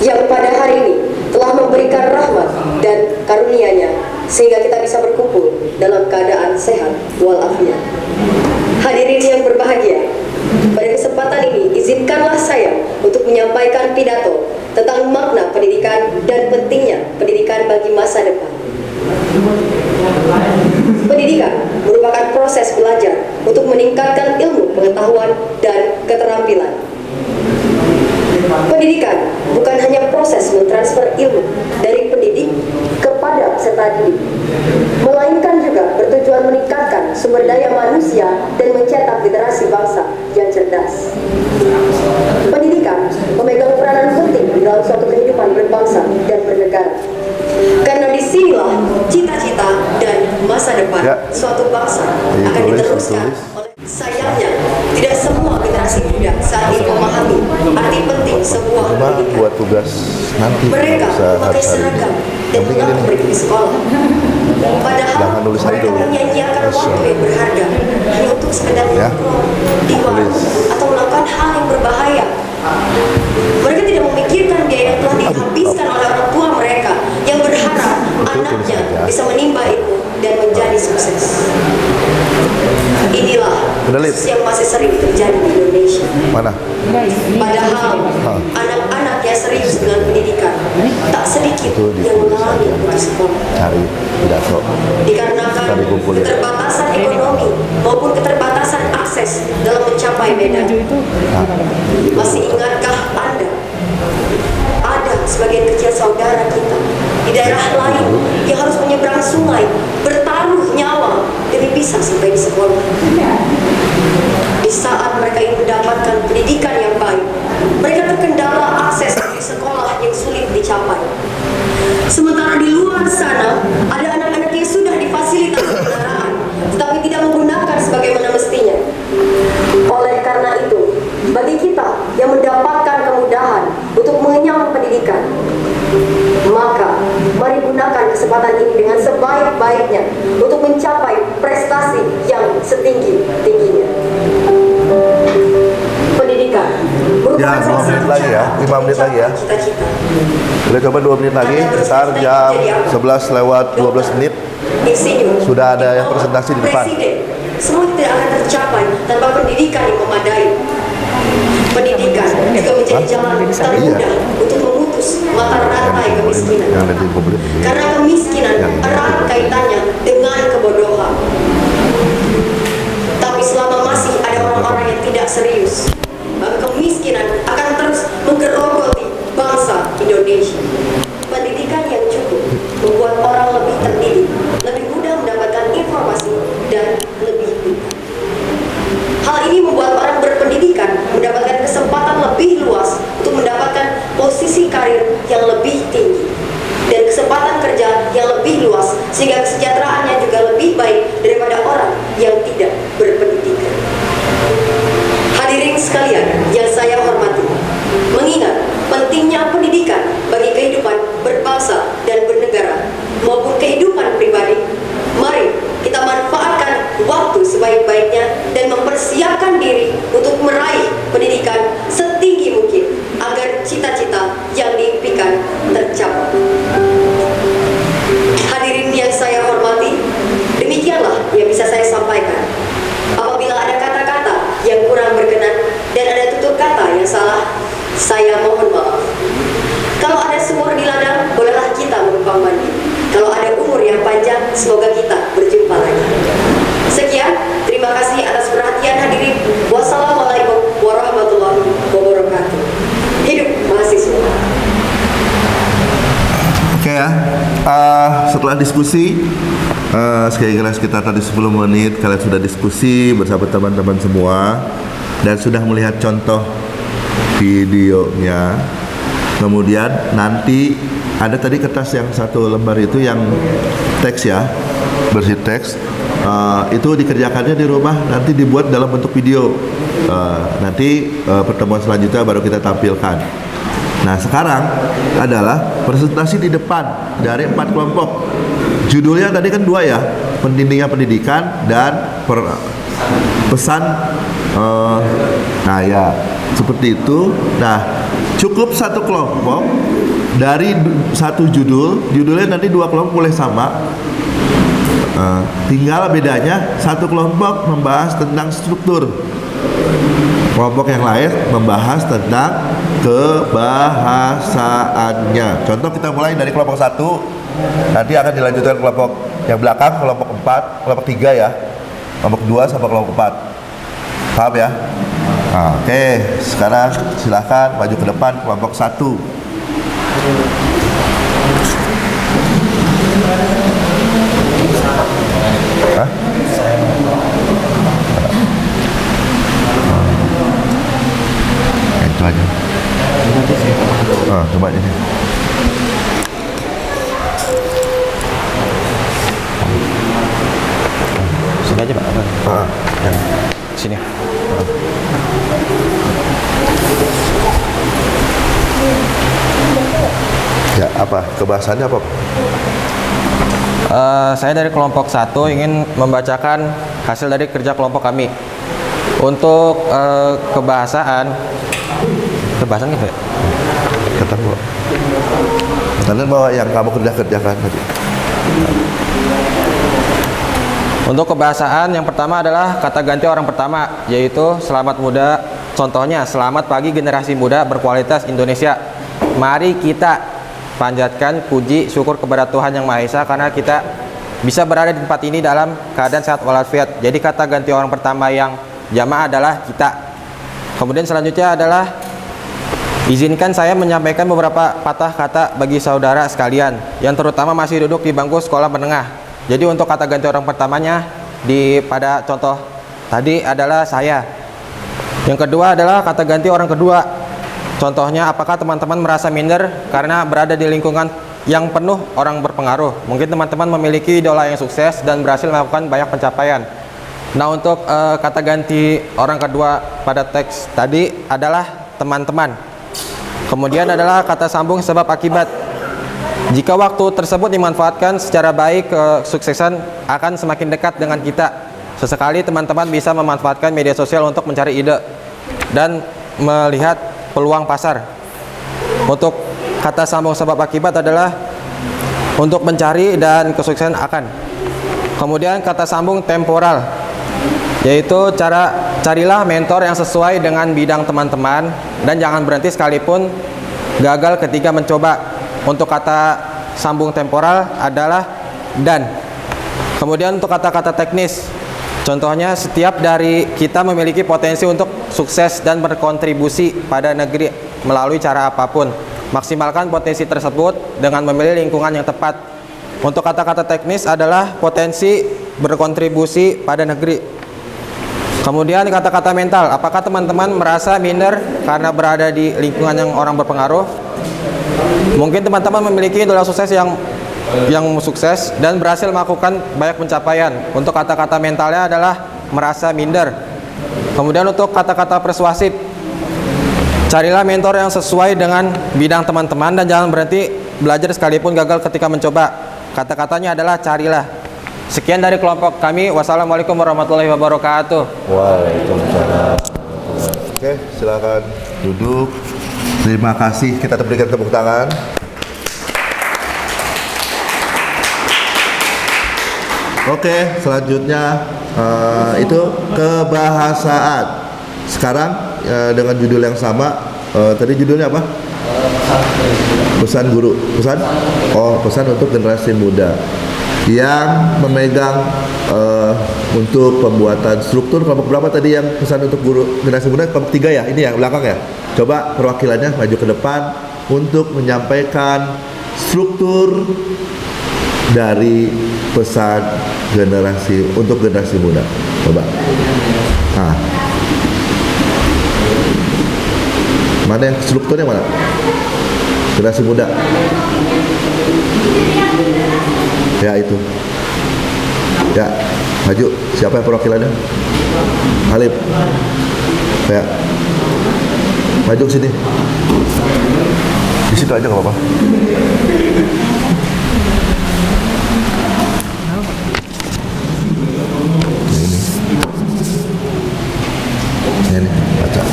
yang pada hari ini telah memberikan rahmat dan karunia-Nya sehingga kita bisa berkumpul dalam keadaan sehat walafiat. Hadirin yang berbahagia, pada kesempatan ini izinkanlah saya untuk menyampaikan pidato tentang makna pendidikan dan pentingnya pendidikan bagi masa depan. Pendidikan merupakan proses belajar untuk meningkatkan ilmu pengetahuan dan keterampilan. Pendidikan bukan hanya proses mentransfer ilmu dari pendidik kepada peserta didik, melainkan juga bertujuan meningkatkan sumber daya manusia dan mencetak generasi bangsa yang cerdas. Pendidikan memegang peranan penting di dalam suatu kehidupan berbangsa dan bernegara. Karena disinilah cita-cita dan masa depan suatu bangsa akan diteruskan. Sayangnya, tidak semua generasi muda saat ini memahami arti penting sebuah pendidikan. Buat tugas nanti. Mereka memakai seragam dan mengaku pergi ke sekolah. Padahal mereka menyanyiakan waktu yang berharga hanya untuk sekedar nongkrong di warung atau melakukan hal yang berbahaya. Mereka tidak memikirkan biaya yang telah dihabiskan oleh orang tua mereka yang berharap anaknya bisa menimba ilmu dan menjadi sukses. Inilah kasus yang masih sering terjadi di Indonesia. Padahal anak-anak yang sering serius dengan pendidikan, tak sedikit yang mengalami putus sekolah. Cari pidato. Dikarenakan keterbatasan ekonomi maupun keterbatasan akses dalam mencapai Medan. Masih ingatkah Anda? Ada sebagian kecil saudara kita di daerah lain yang harus menyeberang sungai, bertaruh nyawa demi bisa sampai di sekolah. Di saat mereka ingin mendapatkan pendidikan yang baik, mereka terkendala akses di sekolah yang sulit dicapai. Sementara di luar sana, ada anak-anak yang sudah difasilitasi kendaraan, tetapi tidak menggunakan sebagaimana mestinya. Oleh karena itu, bagi kita yang mendapatkan kemudahan untuk mengenyam pendidikan, maka mari gunakan kesempatan ini dengan sebaik-baiknya untuk mencapai prestasi yang setinggi-tingginya. Pendidikan Ya, 2 menit lagi ya, 5 menit lagi ya. Cita-cita. Kita coba 2 menit lagi, ntar jam 11 lewat 12 menit Insinyur, sudah ada yang presentasi di depan. Presiden, semua tidak akan tercapai tanpa pendidikan yang memadai. Pendidikan juga menjadi jalan termudah untuk memutus mata rantai kemiskinan. Yang nanti publik ini. Karena kemiskinan erat kaitannya dengan kebodohan. Tapi selama masih ada orang-orang yang tidak serius, maka kemiskinan akan terus menggerogoti bangsa Indonesia. Pendidikan yang cukup membuat orang lebih terdidik, lebih mudah mendapatkan informasi, dan lebih pintar. Hal ini membuat orang berpendidikan mendapatkan kesempatan lebih luas untuk mendapatkan posisi karir yang lebih tinggi dan kesempatan kerja yang lebih luas, sehingga kesejahteraannya juga lebih baik daripada orang yang tidak berpendidikan. Hadirin sekalian yang saya hormati, mengingat pentingnya pendidikan bagi kehidupan berbangsa dan bernegara maupun kehidupan pribadi, mari kita manfaatkan waktu sebaik-baiknya dan mempersiapkan diri untuk meraih pendidikan setinggi mungkin agar cita-cita yang diimpikan tercapai. Hadirin yang saya hormati, demikianlah yang bisa saya sampaikan. Apabila ada kata-kata yang kurang berkenan dan ada tutur kata yang salah, saya mohon maaf. Kalau ada sumur di ladang, bolehlah kita menumpang mandi. Kalau ada umur yang panjang, semoga kita berjumpa lagi. Sekian, terima kasih atas perhatian hadirin. Wassalamualaikum warahmatullahi wabarakatuh. Hidup mahasiswa. Oke ya, setelah diskusi, sekira-kira sekitar tadi 10 menit kalian sudah diskusi bersama teman-teman semua dan sudah melihat contoh videonya. Kemudian nanti ada tadi kertas yang 1 lembar itu yang teks ya, bersih teks. Itu dikerjakannya di rumah, nanti dibuat dalam bentuk video. Nanti pertemuan selanjutnya baru kita tampilkan. Nah sekarang adalah presentasi di depan dari 4 kelompok. Judulnya tadi kan 2 ya, pendidikan dan pesan. Nah ya seperti itu. Nah cukup 1 kelompok dari 1 judulnya nanti 2 kelompok boleh sama. Tinggal bedanya 1 kelompok membahas tentang struktur, kelompok yang lain membahas tentang kebahasaannya. Contoh kita mulai dari kelompok 1, nanti akan dilanjutkan kelompok yang belakang, kelompok 4, kelompok 3 ya, kelompok 2 sampai kelompok 4. Paham ya? Nah, oke, sekarang silakan maju ke depan kelompok 1. Hah? Itu aja. Coba ini. Sini aja Pak. Ya. Sini. Ya, apa? Kebahasannya apa? Saya dari kelompok 1 ingin membacakan hasil dari kerja kelompok kami. Untuk kebahasaan gitu ya? Katakan bahwa yang kamu kerjakan tadi. Untuk kebahasaan yang pertama adalah kata ganti orang pertama, yaitu selamat muda. Contohnya, selamat pagi generasi muda berkualitas Indonesia. mari kita panjatkan puji syukur kepada Tuhan Yang Maha Esa karena kita bisa berada di tempat ini dalam keadaan sehat walafiat. Jadi kata ganti orang pertama yang jamaah adalah kita. Kemudian selanjutnya adalah izinkan saya menyampaikan beberapa patah kata bagi saudara sekalian yang terutama masih duduk di bangku sekolah menengah. Jadi untuk kata ganti orang pertamanya pada contoh tadi adalah saya. Yang kedua adalah kata ganti orang kedua. Contohnya, apakah teman-teman merasa minder karena berada di lingkungan yang penuh orang berpengaruh? Mungkin teman-teman memiliki idola yang sukses dan berhasil melakukan banyak pencapaian. Nah, untuk kata ganti orang kedua pada teks tadi adalah teman-teman. Kemudian adalah kata sambung sebab akibat. Jika waktu tersebut dimanfaatkan secara baik, kesuksesan akan semakin dekat dengan kita. Sesekali teman-teman bisa memanfaatkan media sosial untuk mencari ide dan melihat peluang pasar. Untuk kata sambung sebab akibat adalah untuk mencari dan kesuksesan akan. Kemudian kata sambung temporal, yaitu carilah mentor yang sesuai dengan bidang teman-teman dan jangan berhenti sekalipun gagal ketika mencoba. Untuk kata sambung temporal adalah dan. Kemudian untuk kata-kata teknis, contohnya setiap dari kita memiliki potensi untuk sukses dan berkontribusi pada negeri melalui cara apapun. Maksimalkan potensi tersebut dengan memilih lingkungan yang tepat. Untuk kata-kata teknis adalah potensi berkontribusi pada negeri. Kemudian kata-kata mental, apakah teman-teman merasa minder karena berada di lingkungan yang orang berpengaruh? Mungkin teman-teman memiliki idola sukses yang sukses dan berhasil melakukan banyak pencapaian. Untuk kata-kata mentalnya adalah merasa minder. Kemudian untuk kata-kata persuasif, carilah mentor yang sesuai dengan bidang teman-teman dan jangan berhenti belajar sekalipun gagal ketika mencoba. Kata-katanya adalah carilah. Sekian dari kelompok kami. Wassalamualaikum warahmatullahi wabarakatuh. Waalaikumsalam. Oke, silakan duduk. Terima kasih. Kita berikan tepuk tangan. Oke, selanjutnya itu kebahasaan. Sekarang dengan judul yang sama. Tadi judulnya apa? Pesan guru. Pesan? Oh, pesan untuk generasi muda yang memegang untuk pembuatan struktur. Kelompok berapa tadi yang pesan untuk guru generasi muda? Kelompok 3 ya? Ini yang belakang ya? Coba perwakilannya maju ke depan untuk menyampaikan struktur dari pesan generasi untuk generasi muda. Coba. Nah. Mana yang strukturnya mana? Generasi muda. Ya itu. Ya, maju. Siapa yang perwakilannya? Halif. Ya. Maju ke sini. Di situ aja nggak apa-apa. Ini baca.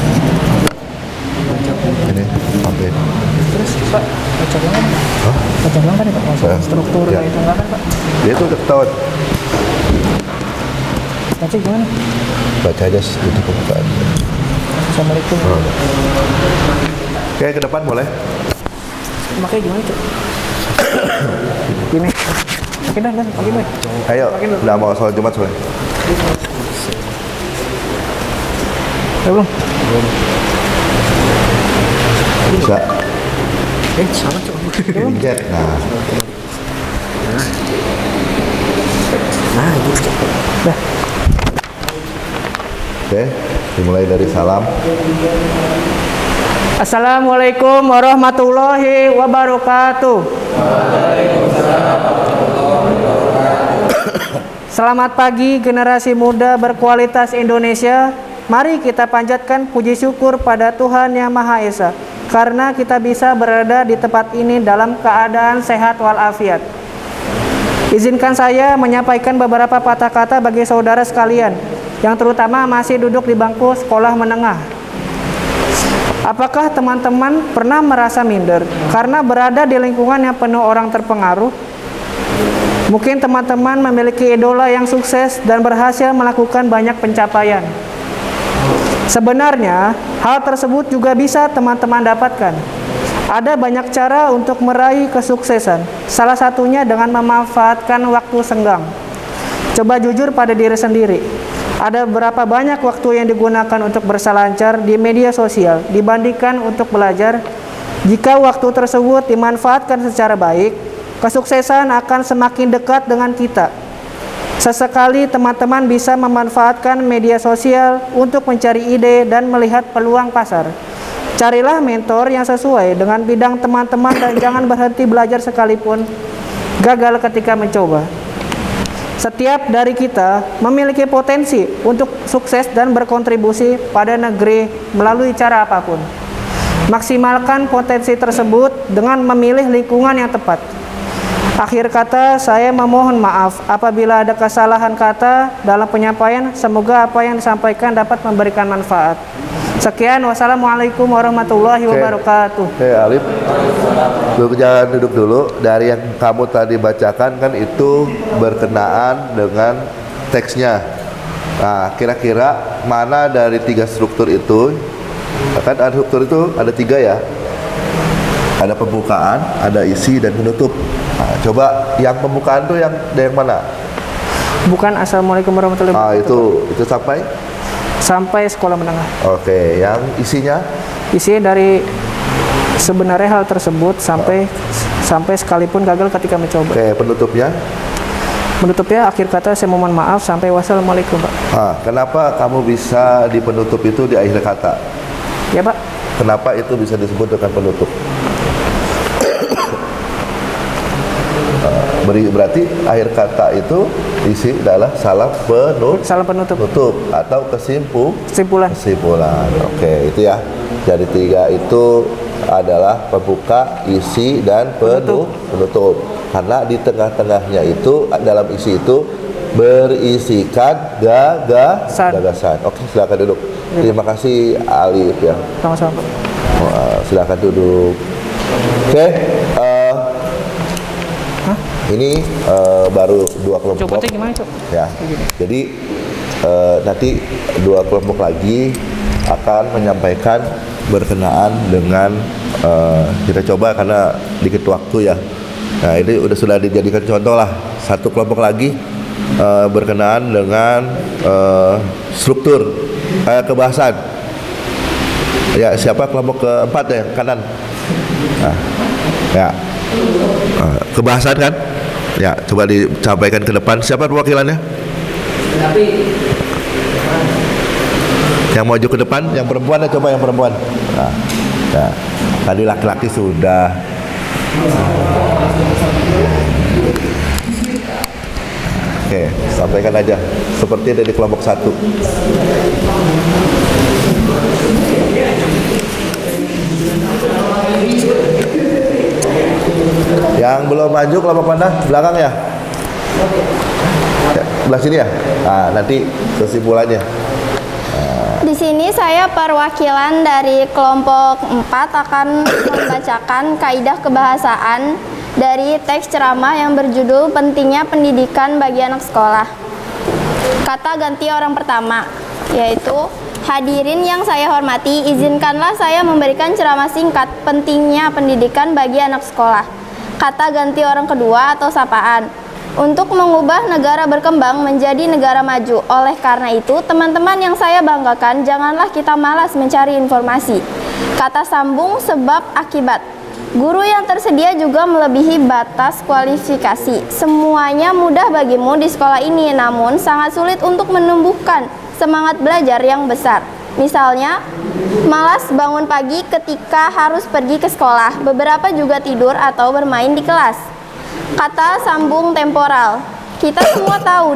Ini sampai. Terus Pak, baca ulang. Hah? Baca ulang kan Pak, maksudnya struktur ya. itu enggak kan Pak? Dia itu udah ketahuan. Baca gimana? Baca aja sedikit pembukaan. Assalamualaikum. Oke, ke depan boleh. Makanya gimana Cuk? Gini. Makin dah, makin baik. Ayo, udah mau sholat Jumat sore. Belum. Bisa. Sama Cuk. Injek. Nah, gitu Cuk. Dah. Oke, dimulai dari salam. Assalamualaikum warahmatullahi wabarakatuh. Selamat pagi generasi muda berkualitas Indonesia. Mari kita panjatkan puji syukur pada Tuhan Yang Maha Esa karena kita bisa berada di tempat ini dalam keadaan sehat walafiat. Izinkan saya menyampaikan beberapa patah kata bagi saudara sekalian yang terutama masih duduk di bangku sekolah menengah. Apakah teman-teman pernah merasa minder karena berada di lingkungan yang penuh orang terpengaruh? Mungkin teman-teman memiliki idola yang sukses dan berhasil melakukan banyak pencapaian. Sebenarnya, hal tersebut juga bisa teman-teman dapatkan Ada banyak cara untuk meraih kesuksesan. Salah satunya dengan memanfaatkan waktu senggang. Coba jujur pada diri sendiri. Ada berapa banyak waktu yang digunakan untuk berselancar di media sosial dibandingkan untuk belajar? Jika waktu tersebut dimanfaatkan secara baik, kesuksesan akan semakin dekat dengan kita. Sesekali teman-teman bisa memanfaatkan media sosial untuk mencari ide dan melihat peluang pasar. Carilah mentor yang sesuai dengan bidang teman-teman dan jangan berhenti belajar sekalipun gagal ketika mencoba. Setiap dari kita memiliki potensi untuk sukses dan berkontribusi pada negeri melalui cara apapun. Maksimalkan potensi tersebut dengan memilih lingkungan yang tepat. Akhir kata, saya memohon maaf apabila ada kesalahan kata dalam penyampaian. Semoga apa yang disampaikan dapat memberikan manfaat. Sekian, wassalamualaikum warahmatullahi wabarakatuh. Alif, jangan duduk dulu. Dari yang kamu tadi bacakan kan itu berkenaan dengan teksnya. Nah, kira-kira mana dari 3 struktur itu? Kan ada struktur itu ada 3 ya. Ada pembukaan, ada isi, dan penutup. Nah, coba yang pembukaan tuh yang dari mana? Bukan assalamualaikum warahmatullahi wabarakatuh. Itu sampai sekolah menengah. Oke, yang isinya? Isinya dari sebenarnya hal tersebut sampai sekalipun gagal ketika mencoba. Oke, penutupnya? Penutupnya akhir kata saya mohon maaf sampai wassalamualaikum, Pak. Kenapa kamu bisa di penutup itu di akhir kata? Ya, Pak. Kenapa itu bisa disebut dengan penutup? Berarti akhir kata itu isi adalah salam penutup atau kesimpulan. Oke, itu ya. Jadi 3 itu adalah pembuka, isi, dan penutup. Karena di tengah-tengahnya itu dalam isi itu berisikan gagasan. Oke, silakan duduk. Terima kasih Alif ya. Sama-sama. Silakan duduk. Oke. Ini baru 2 kelompok. Copotnya gimana, Cok? Ya. Jadi nanti 2 kelompok lagi akan menyampaikan berkenaan dengan kita coba karena dikit waktu ya. Nah, ini sudah dijadikan contoh lah. 1 kelompok lagi berkenaan dengan struktur kebahasan. Ya, siapa kelompok keempat ya, kanan? Nah, ya. Kebahasan kan? Ya, coba disampaikan ke depan. Siapa perwakilannya? Yang maju ke depan, yang perempuan ya, coba yang perempuan. Nah, ya. Tadi laki-laki sudah. Oke, sampaikan aja. Seperti dari kelompok 1. Yang belum maju kelompok mana? Belakang ya? Belah sini ya? Nah, nanti kesimpulannya. Di sini saya perwakilan dari kelompok 4 akan membacakan kaidah kebahasaan dari teks ceramah yang berjudul Pentingnya Pendidikan bagi Anak Sekolah. Kata ganti orang pertama, yaitu hadirin yang saya hormati, izinkanlah saya memberikan ceramah singkat pentingnya pendidikan bagi anak sekolah. Kata ganti orang kedua atau sapaan, untuk mengubah negara berkembang menjadi negara maju. Oleh karena itu, teman-teman yang saya banggakan, janganlah kita malas mencari informasi. Kata sambung sebab akibat, guru yang tersedia juga melebihi batas kualifikasi. Semuanya mudah bagimu di sekolah ini, namun sangat sulit untuk menumbuhkan semangat belajar yang besar. Misalnya, malas bangun pagi ketika harus pergi ke sekolah. Beberapa juga tidur atau bermain di kelas. Kata sambung temporal, kita semua tahu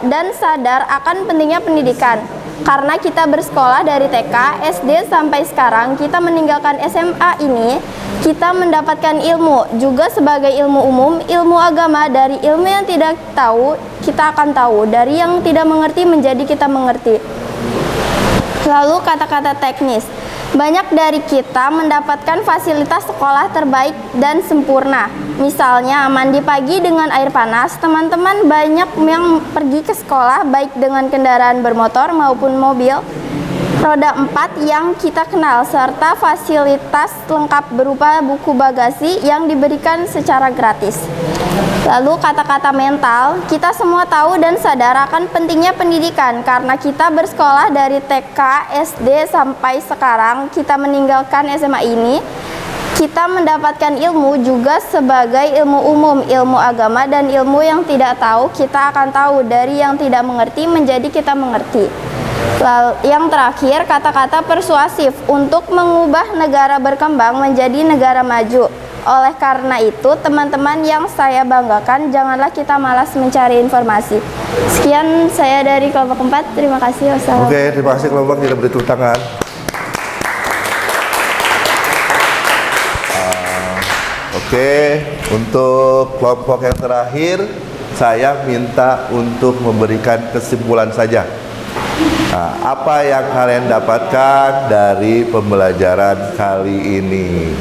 dan sadar akan pentingnya pendidikan. Karena kita bersekolah dari TK, SD sampai sekarang, kita meninggalkan SMA ini, kita mendapatkan ilmu, juga sebagai ilmu umum, ilmu agama. Dari ilmu yang tidak tahu, kita akan tahu. Dari yang tidak mengerti menjadi kita mengerti. Lalu kata-kata teknis, banyak dari kita mendapatkan fasilitas sekolah terbaik dan sempurna. Misalnya mandi pagi dengan air panas. Teman-teman banyak yang pergi ke sekolah baik dengan kendaraan bermotor maupun mobil. roda 4 yang kita kenal, serta fasilitas lengkap berupa buku bagasi yang diberikan secara gratis. Lalu kata-kata mental, kita semua tahu dan sadar akan pentingnya pendidikan karena kita bersekolah dari TK, SD sampai sekarang kita meninggalkan SMA ini. Kita mendapatkan ilmu juga sebagai ilmu umum, ilmu agama dan ilmu yang tidak tahu kita akan tahu, dari yang tidak mengerti menjadi kita mengerti. Lalu, yang terakhir, kata-kata persuasif untuk mengubah negara berkembang menjadi negara maju. Oleh karena itu, teman-teman yang saya banggakan, janganlah kita malas mencari informasi. Sekian saya dari kelompok 4. Terima kasih. Wassalamualaikum. Oke, terima kasih kelompok, kita beri tepuk tangan. Oke, untuk kelompok yang terakhir, saya minta untuk memberikan kesimpulan saja. Nah, apa yang kalian dapatkan dari pembelajaran kali ini?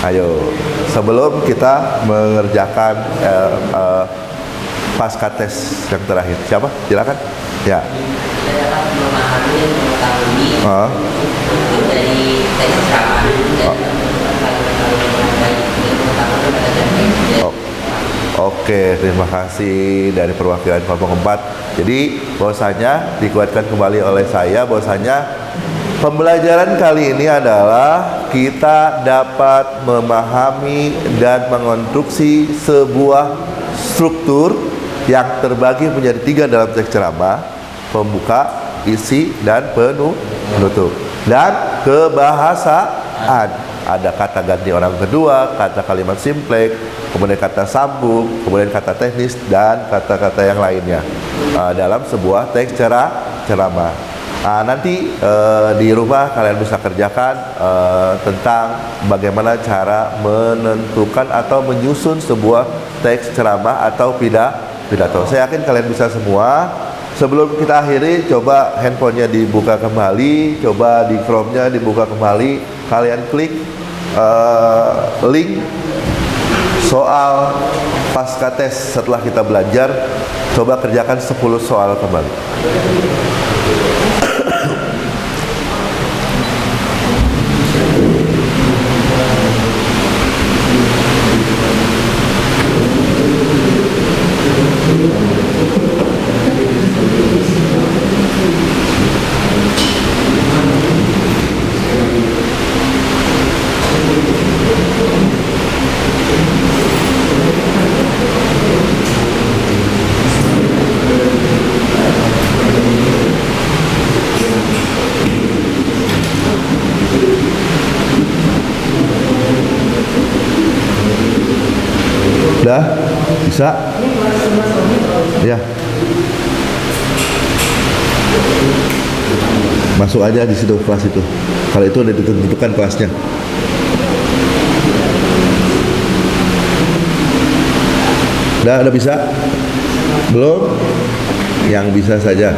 Ayo, sebelum kita mengerjakan pasca tes yang terakhir, siapa? Silakan. Ya. Saya dapat memahami dan mengetahui dari teks ceramah Oke, terima kasih dari perwakilan kelompok 4. Jadi bahwasanya dikuatkan kembali oleh saya bahwasanya pembelajaran kali ini adalah kita dapat memahami dan mengonstruksi sebuah struktur yang terbagi menjadi 3 dalam teks ceramah: pembuka, isi, dan penutup. Dan kebahasaan. Ada kata ganti orang kedua, kata kalimat simpleks, kemudian kata sambung, kemudian kata teknis, dan kata-kata yang lainnya dalam sebuah teks ceramah. Nanti di rumah kalian bisa kerjakan tentang bagaimana cara menentukan atau menyusun sebuah teks ceramah atau pidato. Saya yakin kalian bisa semua. Sebelum kita akhiri, coba handphonenya dibuka kembali, coba di Chrome-nya dibuka kembali, kalian klik link soal pasca tes setelah kita belajar. Coba kerjakan 10 soal kembali. Udah? Bisa? Ya. Masuk aja di situ, kelas itu. Kalau itu udah ditentukan kelasnya. Udah bisa? Belum? Yang bisa saja.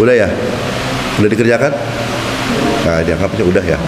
Udah ya? Udah dikerjakan? Nah, dianggapnya udah ya.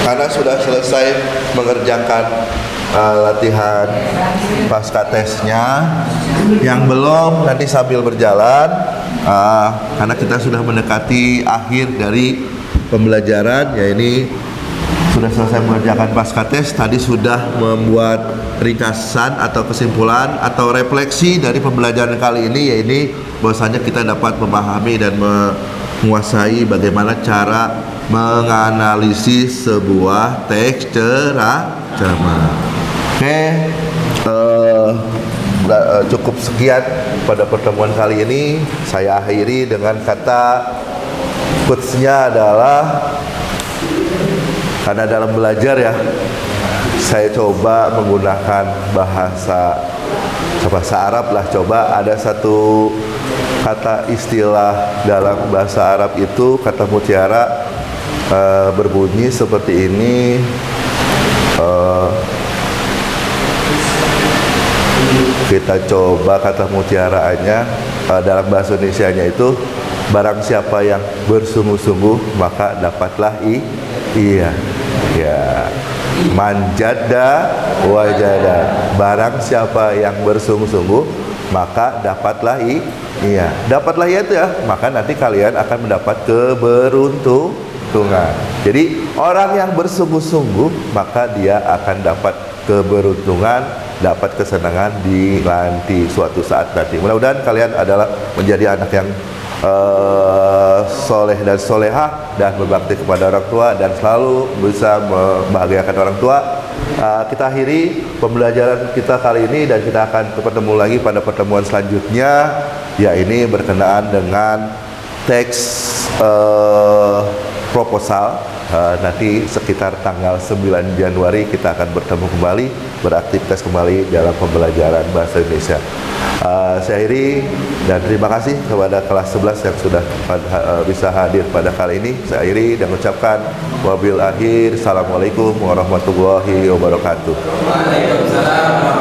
Karena sudah selesai mengerjakan latihan pasca tesnya, yang belum nanti sambil berjalan karena kita sudah mendekati akhir dari pembelajaran, ya ini sudah selesai mengerjakan pascates, tadi sudah membuat ringkasan atau kesimpulan atau refleksi dari pembelajaran kali ini, yaitu bahwasanya kita dapat memahami dan menguasai bagaimana cara menganalisis sebuah teks ceramah. Oke, cukup sekian pada pertemuan kali ini. Saya akhiri dengan kata quotes-nya adalah, karena dalam belajar ya, saya coba menggunakan bahasa Arab lah. Coba ada satu kata istilah dalam bahasa Arab itu, kata mutiara berbunyi seperti ini. Kita coba kata mutiaraannya dalam bahasa Indonesianya itu, barang siapa yang bersungguh-sungguh maka dapatlah iya ya, manjada wajada, barang siapa yang bersungguh-sungguh maka dapatlah iya, dapatlah itu ya, maka nanti kalian akan mendapat keberuntungan. Jadi orang yang bersungguh-sungguh maka dia akan dapat keberuntungan, dapat kesenangan di nanti suatu saat nanti. Mudah-mudahan kalian adalah menjadi anak yang soleh dan solehah dan berbakti kepada orang tua dan selalu bisa membahagiakan orang tua. Kita akhiri pembelajaran kita kali ini dan kita akan bertemu lagi pada pertemuan selanjutnya, ya ini berkenaan dengan teks proposal. Nanti sekitar tanggal 9 Januari kita akan bertemu kembali, beraktivitas kembali dalam pembelajaran bahasa Indonesia. Saya akhiri dan terima kasih kepada kelas 11 yang sudah bisa hadir pada kali ini. Saya akhiri dan mengucapkan wabil akhir. Assalamualaikum warahmatullahi wabarakatuh. Waalaikumsalam.